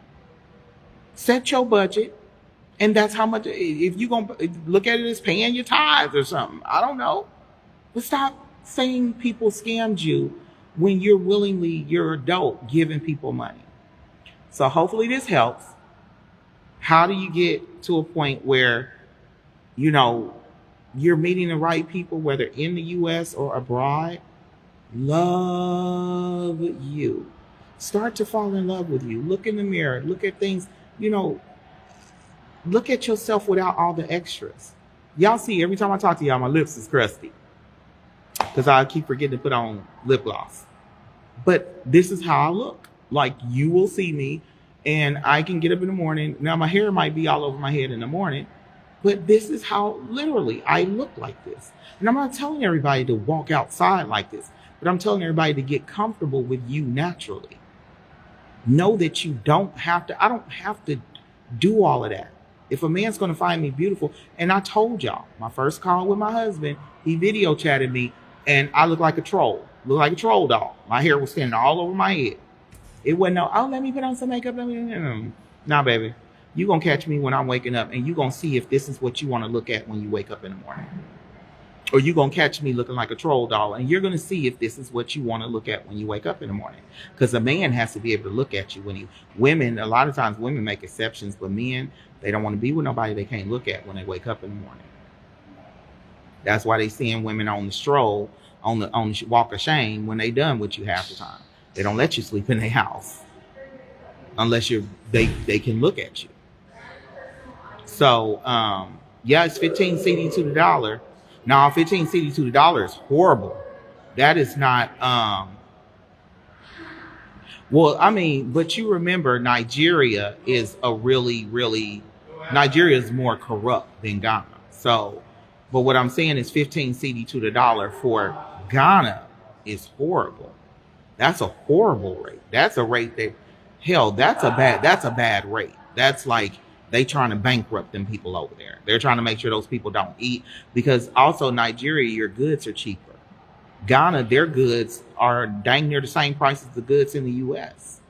Set your budget, and that's how much. If you're going to look at it as paying your tithes or something, I don't know. But stop saying people scammed you when you're adult giving people money. So hopefully this helps. How do you get to a point where, you're meeting the right people, whether in the U.S. or abroad? Love you. Start to fall in love with you. Look in the mirror. Look at things, look at yourself without all the extras. Y'all see, every time I talk to y'all, my lips is crusty because I keep forgetting to put on lip gloss. But this is how I look. Like, you will see me, and I can get up in the morning. Now, my hair might be all over my head in the morning, but this is how literally I look like this. And I'm not telling everybody to walk outside like this, but I'm telling everybody to get comfortable with you naturally. Know that I don't have to do all of that. If a man's going to find me beautiful, and I told y'all, my first call with my husband, he video chatted me, and I look like a troll. Look like a troll doll. My hair was standing all over my head. It wasn't let me put on some makeup. Nah, baby. You're going to catch me when I'm waking up, and you're going to see if this is what you want to look at when you wake up in the morning. Or you're going to catch me looking like a troll doll, and you're going to see if this is what you want to look at when you wake up in the morning. Because a man has to be able to look at you a lot of times women make exceptions, but men, they don't want to be with nobody they can't look at when they wake up in the morning. That's why they seeing women on the stroll, on the walk of shame when they done with you half the time. They don't let you sleep in their house unless they can look at you. So, it's 15 CD to the dollar. Now, 15 CD to the dollar is horrible. That is not, but you remember Nigeria is Nigeria is more corrupt than Ghana. So, but what I'm saying is 15 CD to the dollar for Ghana is horrible. That's a horrible rate. That's a rate that's a bad rate. That's like they trying to bankrupt them people over there. They're trying to make sure those people don't eat, because also Nigeria, your goods are cheaper. Ghana, their goods are dang near the same price as the goods in the U.S.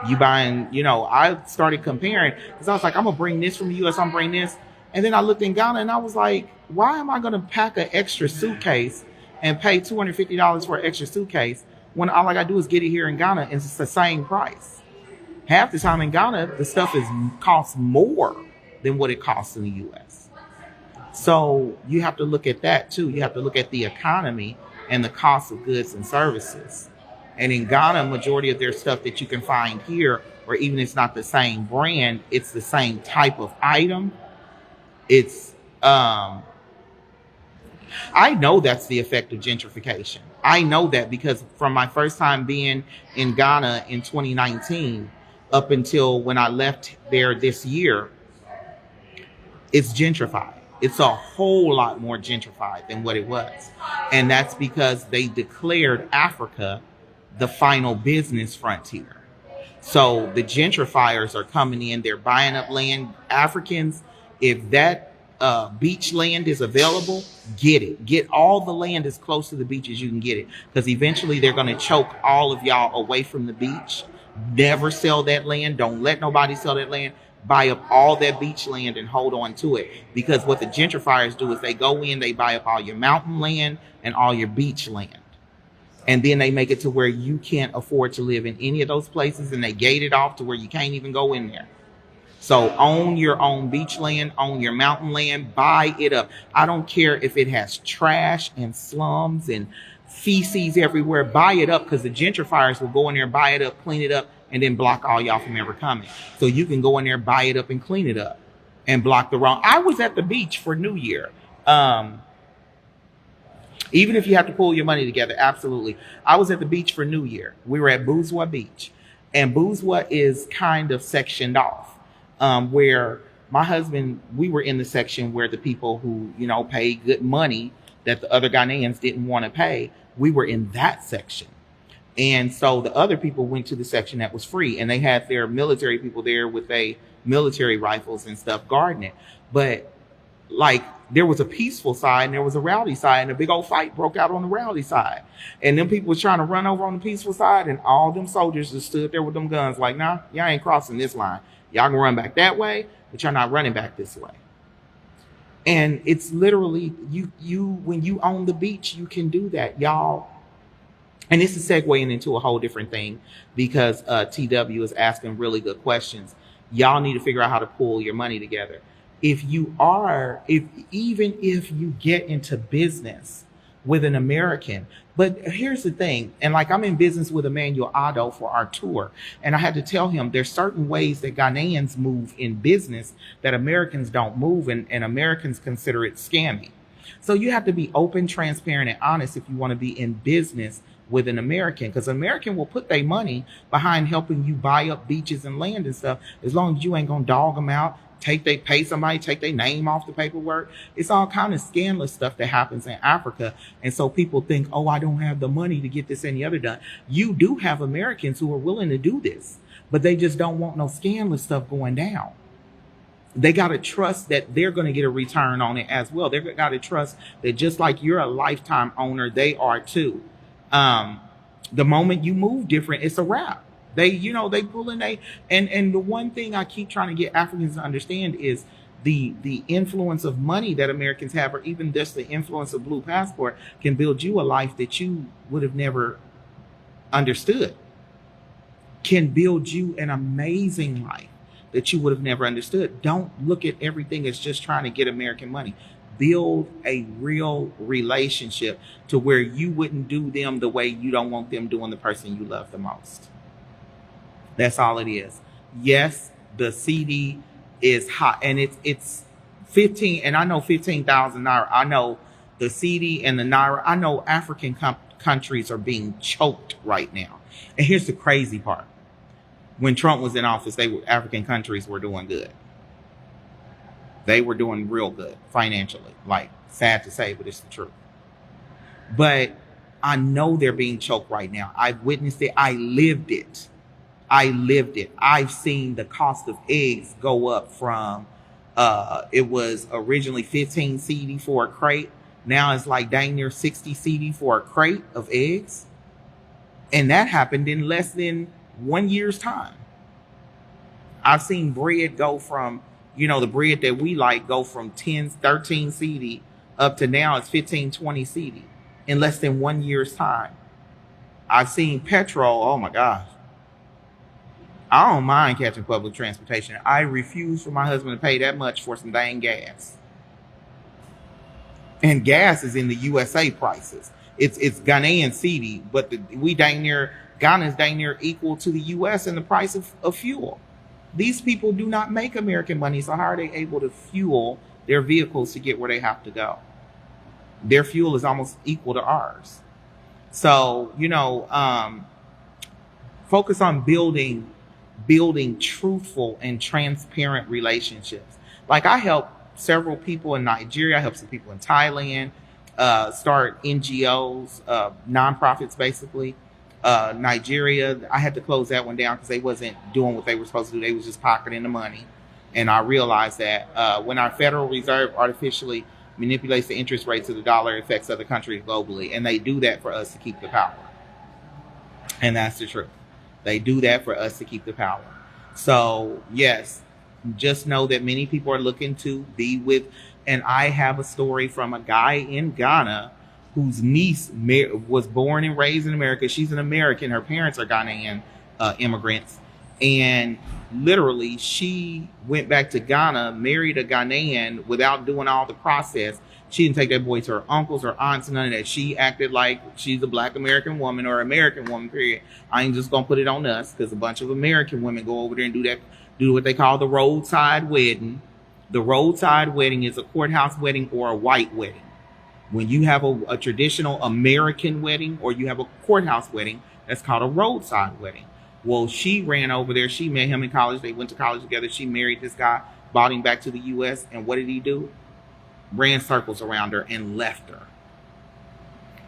You buying, I started comparing because I was like, I'm going to bring this from the U.S. I'm bring this. And then I looked in Ghana and I was like, why am I going to pack an extra suitcase and pay $250 for an extra suitcase when all I got to do is get it here in Ghana and it's the same price? Half the time in Ghana, the stuff costs more than what it costs in the U.S. So you have to look at that too. You have to look at the economy and the cost of goods and services. And in Ghana, majority of their stuff that you can find here, or even it's not the same brand, it's the same type of item. It's, I know that's the effect of gentrification. I know that because from my first time being in Ghana in 2019, up until when I left there this year, it's gentrified. It's a whole lot more gentrified than what it was. And that's because they declared Africa the final business frontier. So the gentrifiers are coming in, they're buying up land. Africans, if that beach land is available, get it. Get all the land as close to the beach as you can get it. Because eventually they're going to choke all of y'all away from the beach. Never sell that land. Don't let nobody sell that land. Buy up all that beach land and hold on to it. Because what the gentrifiers do is they go in, they buy up all your mountain land and all your beach land. And then they make it to where you can't afford to live in any of those places, and they gate it off to where you can't even go in there. So own your own beach land, own your mountain land, buy it up. I don't care if it has trash and slums and feces everywhere. Buy it up, because the gentrifiers will go in there, buy it up, clean it up, and then block all y'all from ever coming. So you can go in there, buy it up, and clean it up and block the wrong. I was at the beach for New Year. Even if you have to pull your money together, absolutely. I was at the beach for New Year. We were at Boozwa Beach, and Boozwa is kind of sectioned off, where my husband, we were in the section where the people who, paid good money that the other Ghanaians didn't want to pay, we were in that section. And so the other people went to the section that was free, and they had their military people there with their military rifles and stuff guarding it. But like, there was a peaceful side and there was a rowdy side, and a big old fight broke out on the rowdy side. And them people was trying to run over on the peaceful side, and all them soldiers just stood there with them guns like, nah, y'all ain't crossing this line. Y'all can run back that way, but you're not running back this way. And it's literally, when you own the beach, you can do that, y'all. And this is segueing into a whole different thing, because TW is asking really good questions. Y'all need to figure out how to pull your money together. Even if you get into business with an American, but here's the thing, and like, I'm in business with Emmanuel Addo for our tour, and I had to tell him there's certain ways that Ghanaians move in business that Americans don't move, and Americans consider it scammy. So you have to be open, transparent, and honest if you want to be in business with an American, because an American will put their money behind helping you buy up beaches and land and stuff, as long as you ain't gonna dog them out, pay somebody, take their name off the paperwork. It's all kind of scandalous stuff that happens in Africa. And so people think, oh, I don't have the money to get this and the other done. You do have Americans who are willing to do this, but they just don't want no scandalous stuff going down. They got to trust that they're going to get a return on it as well. They got to trust that just like you're a lifetime owner, they are too. The moment you move different, it's a wrap. They pull in and the one thing I keep trying to get Africans to understand is the influence of money that Americans have, or even just the influence of Blue Passport, can build you a life that you would have never understood. Can build you an amazing life that you would have never understood. Don't look at everything as just trying to get American money. Build a real relationship to where you wouldn't do them the way you don't want them doing the person you love the most. That's all it is. Yes, the CD is hot, and it's 15, and I know 15,000 naira. I know the CD and the naira. I know African countries are being choked right now. And here's the crazy part: when Trump was in office, African countries were doing good. They were doing real good financially. Like, sad to say, but it's the truth. But I know they're being choked right now. I've witnessed it. I lived it. I've seen the cost of eggs go up from, it was originally 15 CD for a crate. Now it's like dang near 60 CD for a crate of eggs. And that happened in less than 1 year's time. I've seen bread go from, the bread that we like, go from 10, 13 CD up to now it's 15, 20 CD in less than 1 year's time. I've seen petrol. Oh my gosh. I don't mind catching public transportation. I refuse for my husband to pay that much for some dang gas. And gas is in the USA prices. It's Ghanaian CD, but Ghana's dang near equal to the US in the price of fuel. These people do not make American money, so how are they able to fuel their vehicles to get where they have to go? Their fuel is almost equal to ours. So, focus on building truthful and transparent relationships. Like, I help several people in Nigeria. I help some people in Thailand start NGOs, nonprofits, basically. Nigeria, I had to close that one down because they wasn't doing what they were supposed to do. They was just pocketing the money. And I realized that when our Federal Reserve artificially manipulates the interest rates of the dollar, it affects other countries globally. And they do that for us to keep the power. And that's the truth. They do that for us to keep the power. So, yes, just know that many people are looking to be with, and I have a story from a guy in Ghana whose niece was born and raised in America. She's an American. Her parents are Ghanaian immigrants. And literally, she went back to Ghana, married a Ghanaian without doing all the process. She didn't take that boy to her uncles or aunts, none of that. She acted like she's a Black American woman or American woman, period. I ain't just gonna put it on us, because a bunch of American women go over there and do what they call the roadside wedding. The roadside wedding is a courthouse wedding or a white wedding. When you have a traditional American wedding or you have a courthouse wedding, that's called a roadside wedding. Well, she ran over there. She met him in college. They went to college together. She married this guy, brought him back to the U.S. And what did he do? Ran circles around her and left her.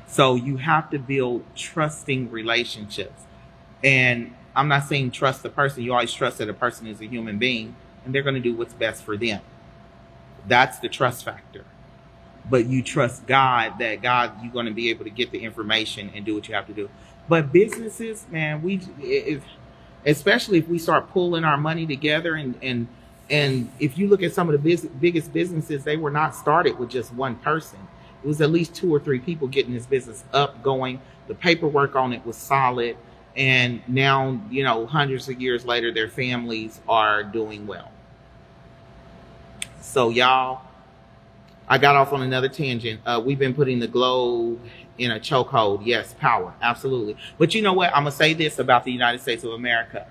So you have to build trusting relationships. And I'm not saying trust the person. You always trust that a person is a human being and they're going to do what's best for them. That's the trust factor. But you trust God, that God, you're going to be able to get the information and do what you have to do. But businesses, man, especially if we start pulling our money together, and if you look at some of the biggest businesses, they were not started with just one person. It was at least 2 or 3 people getting this business up, going. The paperwork on it was solid. And now, hundreds of years later, their families are doing well. So y'all, I got off on another tangent. We've been putting the globe in a chokehold. Yes, power, absolutely. But you know what? I'm going to say this about the United States of America.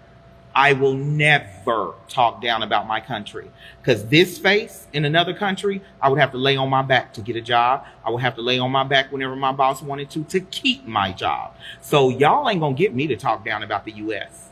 I will never talk down about my country, because this face in another country, I would have to lay on my back to get a job. I would have to lay on my back whenever my boss wanted to keep my job. So y'all ain't going to get me to talk down about the U.S.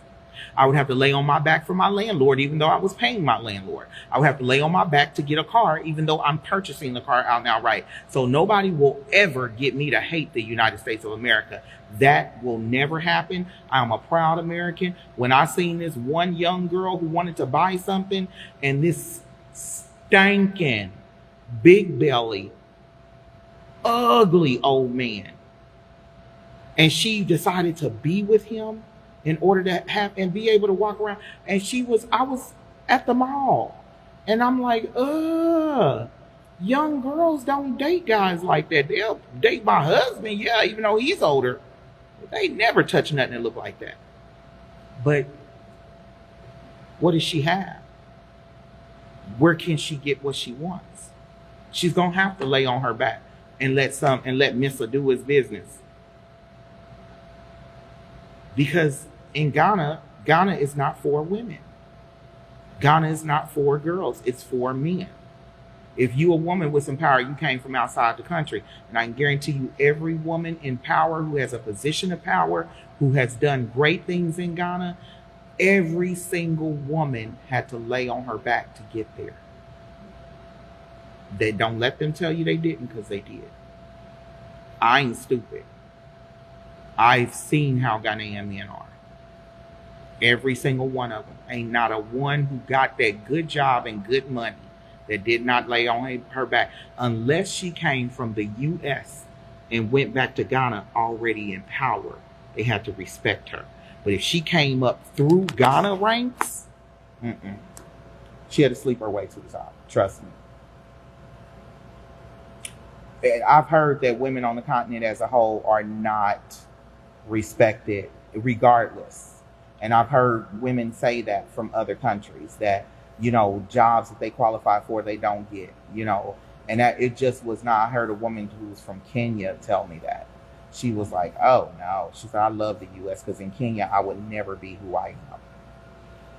I would have to lay on my back for my landlord, even though I was paying my landlord. I would have to lay on my back to get a car, even though I'm purchasing the car out and outright. So nobody will ever get me to hate the United States of America. That will never happen. I'm a proud American. When I seen this one young girl who wanted to buy something, and this stinking, big belly, ugly old man, and she decided to be with him in order to have and be able to walk around. And I was at the mall, and I'm like, young girls don't date guys like that. They'll date my husband, yeah, even though he's older. They never touch nothing that look like that. But what does she have? Where can she get what she wants? She's gonna have to lay on her back and let Mr. do his business. Because in Ghana is not for women. Ghana is not for girls. It's for men. If you a woman with some power, you came from outside the country. And I can guarantee you, every woman in power who has a position of power, who has done great things in Ghana, every single woman had to lay on her back to get there. They don't let them tell you they didn't, because they did. I ain't stupid. I've seen how Ghanaian men are. Every single one of them. Ain't not a one who got that good job and good money that did not lay on her back, unless she came from the U.S. and went back to Ghana already in power. They had to respect her. But if she came up through Ghana ranks, she had to sleep her way to the top. Trust me. And I've heard that women on the continent as a whole are not respected regardless. And I've heard women say that from other countries, that jobs that they qualify for, they don't get, and that it just was not. I heard a woman who was from Kenya tell me that. She was like, oh no, she said, I love the U.S. because in Kenya, I would never be who I am.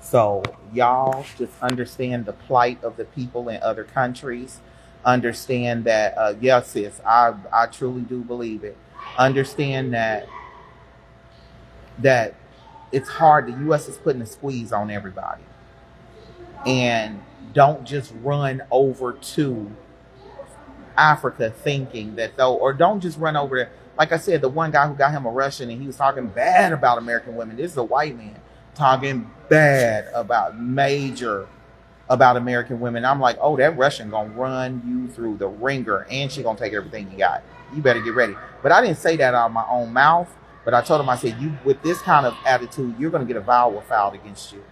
So y'all just understand the plight of the people in other countries. Understand that, yes, sis, I truly do believe it. Understand that it's hard. The U.S. is putting a squeeze on everybody. And don't just run over to Africa thinking that or don't just run over there. Like I said, the one guy who got him a Russian and he was talking bad about American women. This is a white man talking bad about American women. I'm like, oh, that Russian gonna run you through the ringer, and she gonna take everything you got. You better get ready. But I didn't say that out of my own mouth. But I told him, I said, you, with this kind of attitude, you're gonna get a vow filed against you.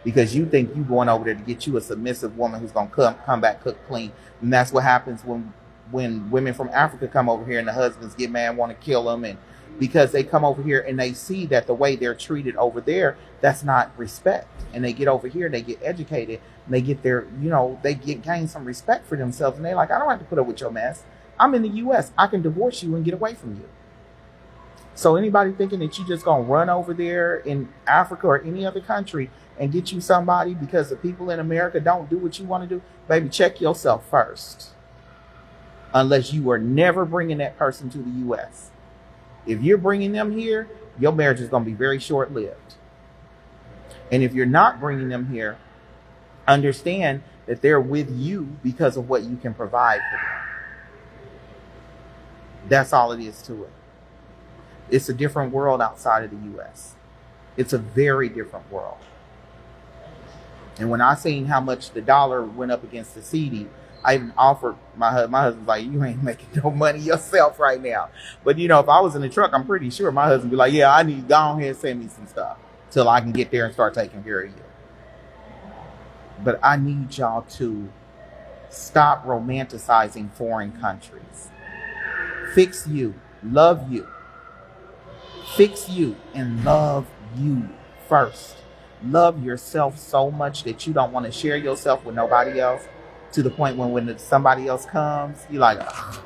Because you think you going over there to get you a submissive woman who's going to come back cook clean. And that's what happens when women from Africa come over here and the husbands get mad, want to kill them, and because they come over here and they see that the way they're treated over there, that's not respect. And they get over here, they get educated, and they get their, gain some respect for themselves. And they're like, I don't have to put up with your mess. I'm in the US. I can divorce you and get away from you. So anybody thinking that you just gonna run over there in Africa or any other country and get you somebody because the people in America don't do what you want to do, baby, check yourself first. Unless you are never bringing that person to the US. If you're bringing them here, your marriage is going to be very short-lived. And if you're not bringing them here, understand that they're with you because of what you can provide for them. That's all it is to it. It's a different world outside of the U.S. It's a very different world. And when I seen how much the dollar went up against the CD, I even offered my husband's like, you ain't making no money yourself right now. But if I was in the truck, I'm pretty sure my husband would be like, yeah, I need to go ahead and send me some stuff till I can get there and start taking care of you. But I need y'all to stop romanticizing foreign countries. Fix you, love you. Fix you and love you first. Love yourself so much that you don't want to share yourself with nobody else. To the point when somebody else comes, you're like, ugh.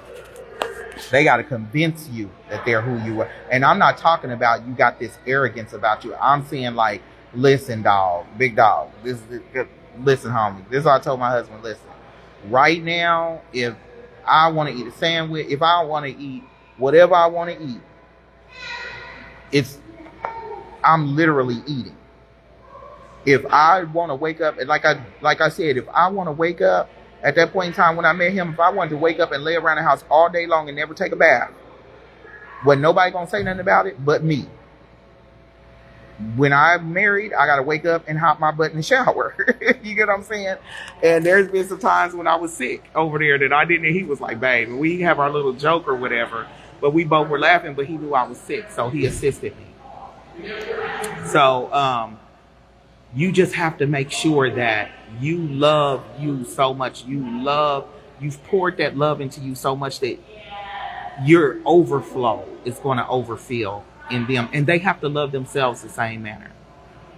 They got to convince you that they're who you are. And I'm not talking about you got this arrogance about you. I'm saying like, listen, dog, big dog. Listen, homie. This is what I told my husband. Listen, right now, if I want to eat a sandwich, if I want to eat whatever I want to eat, I'm literally eating. If I want to wake up, and like I said, if I want to wake up at that point in time when I met him, if I wanted to wake up and lay around the house all day long and never take a bath, wasn't nobody gonna say nothing about it but me. When I'm married, I gotta wake up and hop my butt in the shower. You get what I'm saying? And there's been some times when I was sick over there that I didn't. And he was like, "Babe," and we have our little joke or whatever, but we both were laughing. But he knew I was sick, so he assisted me. So, you just have to make sure that you love you so much. You've poured that love into you so much that your overflow is going to overfill in them. And they have to love themselves the same manner.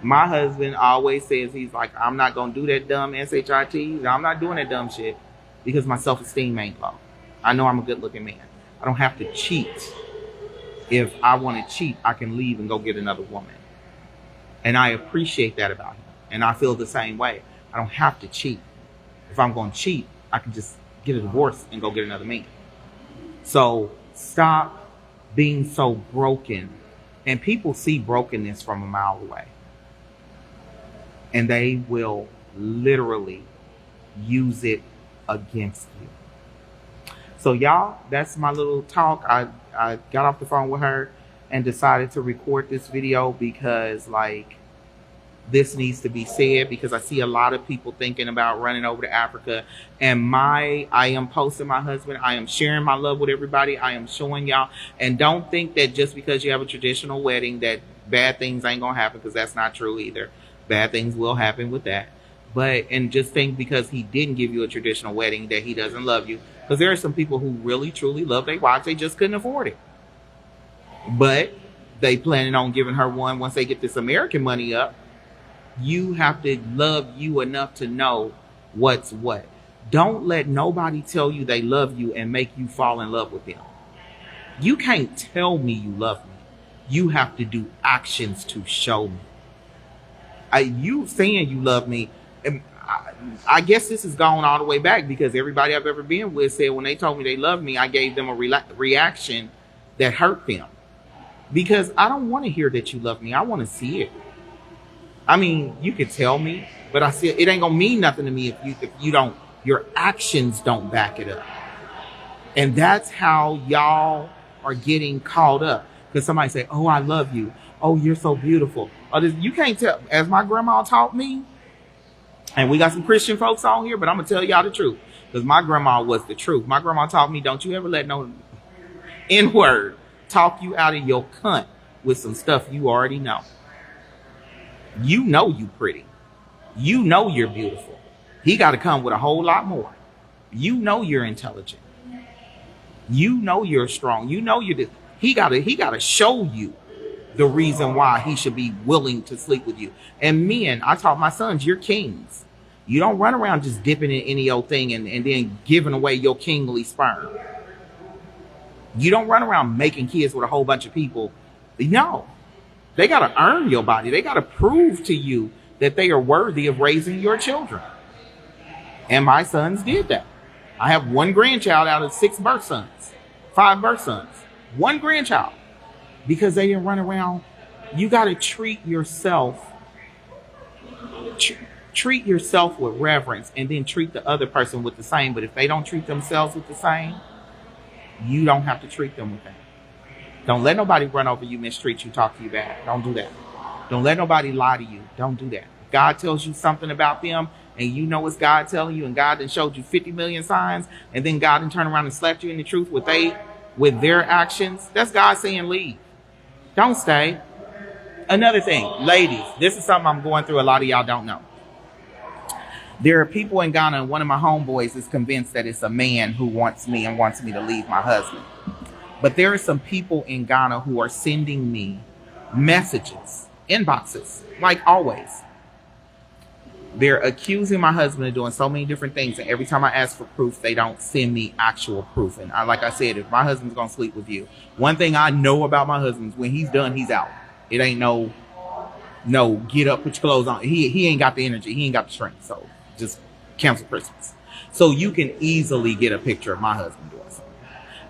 My husband always says, he's like, I'm not going to do that dumb SHIT. I'm not doing that dumb shit because my self-esteem ain't low. I know I'm a good looking man. I don't have to cheat. If I want to cheat, I can leave and go get another woman. And I appreciate that about him. And I feel the same way. I don't have to cheat. If I'm going to cheat, I can just get a divorce and go get another man. So stop being so broken. And people see brokenness from a mile away. And they will literally use it against you. So y'all, that's my little talk. I got off the phone with her and decided to record this video because this needs to be said, because I see a lot of people thinking about running over to Africa. And I am posting my husband. I am sharing my love with everybody. I am showing y'all. And don't think that just because you have a traditional wedding that bad things ain't going to happen, because that's not true either. Bad things will happen with that. And just think because he didn't give you a traditional wedding that he doesn't love you. Because there are some people who really, truly love their wives. They just couldn't afford it. But they planning on giving her one once they get this American money up. You have to love you enough to know what's what. Don't let nobody tell you they love you and make you fall in love with them. You can't tell me you love me. You have to do actions to show me. You saying you love me, and I guess this has gone all the way back, because everybody I've ever been with said when they told me they loved me, I gave them a reaction that hurt them. Because I don't want to hear that you love me. I want to see it. I mean, you could tell me, but I said it ain't gonna mean nothing to me if you don't, your actions don't back it up. And that's how y'all are getting caught up. Because somebody say, "Oh, I love you. Oh, you're so beautiful." Oh, you can't tell. As my grandma taught me, and we got some Christian folks on here, but I'm gonna tell y'all the truth, because my grandma was the truth. My grandma taught me, don't you ever let no N-word talk you out of your cunt with some stuff you already know. You know you pretty. You know you're beautiful. He got to come with a whole lot more. You know you're intelligent. You know you're strong. You know you're this. He gotta show you the reason why he should be willing to sleep with you. And men, I taught my sons, you're kings. You don't run around just dipping in any old thing and then giving away your kingly sperm. You don't run around making kids with a whole bunch of people. No. They got to earn your body. They got to prove to you that they are worthy of raising your children. And my sons did that. I have one grandchild out of 5 birth sons. One grandchild. Because they didn't run around. You got to treat yourself. Treat yourself with reverence, and then treat the other person with the same. But if they don't treat themselves with the same, you don't have to treat them with that. Don't let nobody run over you, mistreat you, talk to you bad. Don't do that. Don't let nobody lie to you. Don't do that. If God tells you something about them, and you know it's God telling you, and God then showed you 50 million signs, and then God then turned around and slapped you in the truth with their actions, that's God saying leave. Don't stay. Another thing, ladies, this is something I'm going through. A lot of y'all don't know. There are people in Ghana, and one of my homeboys is convinced that it's a man who wants me and wants me to leave my husband. But there are some people in Ghana who are sending me messages, inboxes, like always. They're accusing my husband of doing so many different things, and every time I ask for proof, they don't send me actual proof. And like I said, if my husband's gonna sleep with you, one thing I know about my husband is when he's done, he's out. It ain't no get up, put your clothes on. He ain't got the energy, he ain't got the strength. So just cancel Christmas. So you can easily get a picture of my husband doing something.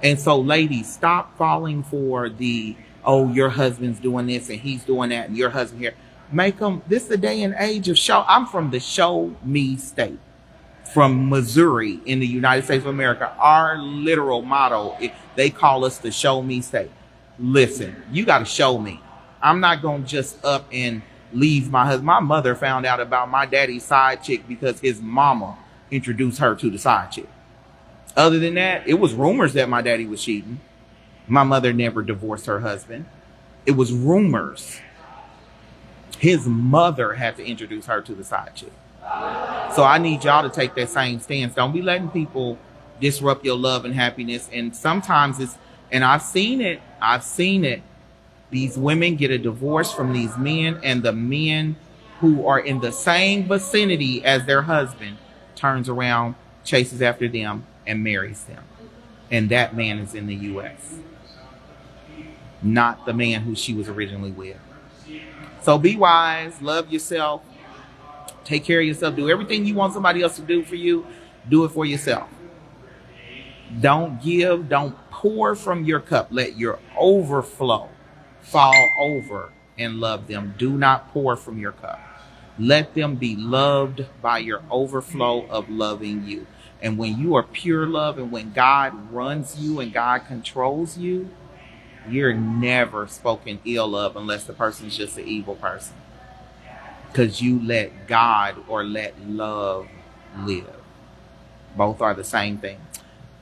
And so, ladies, stop falling for your husband's doing this and he's doing that and your husband here. Make them, this is the day and age of show. I'm from the show me state, from Missouri in the United States of America. Our literal motto, they call us the show me state. Listen, you got to show me. I'm not going to just up and leave my husband. My mother found out about my daddy's side chick because his mama introduced her to the side chick. Other than that, it was rumors that my daddy was cheating. My mother never divorced her husband. It was rumors. His mother had to introduce her to the side chick. So I need y'all to take that same stance. Don't be letting people disrupt your love and happiness. And sometimes and I've seen it. These women get a divorce from these men, and the men who are in the same vicinity as their husband turns around, chases after them, and marries them. And that man is in the U.S., not the man who she was originally with. So be wise, love yourself, take care of yourself, do everything you want somebody else to do for you, do it for yourself. Don't pour from your cup. Let your overflow fall over and love them. Do not pour from your cup. Let them be loved by your overflow of loving you. And when you are pure love, and when God runs you and God controls you, you're never spoken ill of unless the person's just an evil person. Because you let God or let love live. Both are the same thing.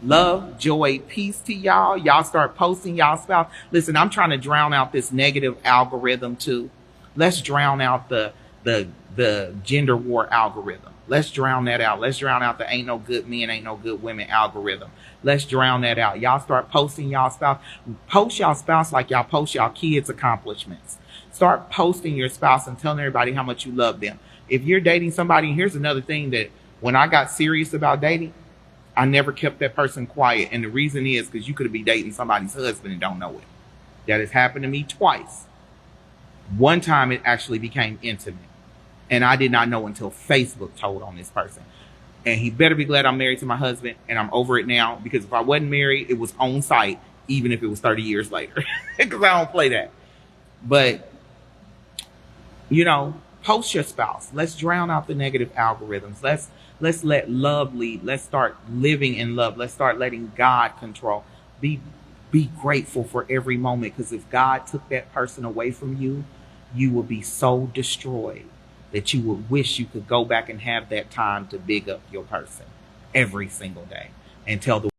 Love, joy, peace to y'all. Y'all start posting y'all spouse. Listen, I'm trying to drown out this negative algorithm too. Let's drown out the gender war algorithm. Let's drown that out. Let's drown out the ain't no good men, ain't no good women algorithm. Let's drown that out. Y'all start posting y'all spouse. Post y'all spouse like y'all post y'all kids' accomplishments. Start posting your spouse and telling everybody how much you love them. If you're dating somebody, here's another thing that when I got serious about dating, I never kept that person quiet. And the reason is because you could be dating somebody's husband and don't know it. That has happened to me twice. One time it actually became intimate. And I did not know until Facebook told on this person. And he better be glad I'm married to my husband and I'm over it now, because if I wasn't married, it was on site, even if it was 30 years later, because I don't play that. But, post your spouse. Let's drown out the negative algorithms. Let's let love lead. Let's start living in love. Let's start letting God control. Be grateful for every moment, because if God took that person away from you, you will be so destroyed that you would wish you could go back and have that time to big up your person every single day and tell the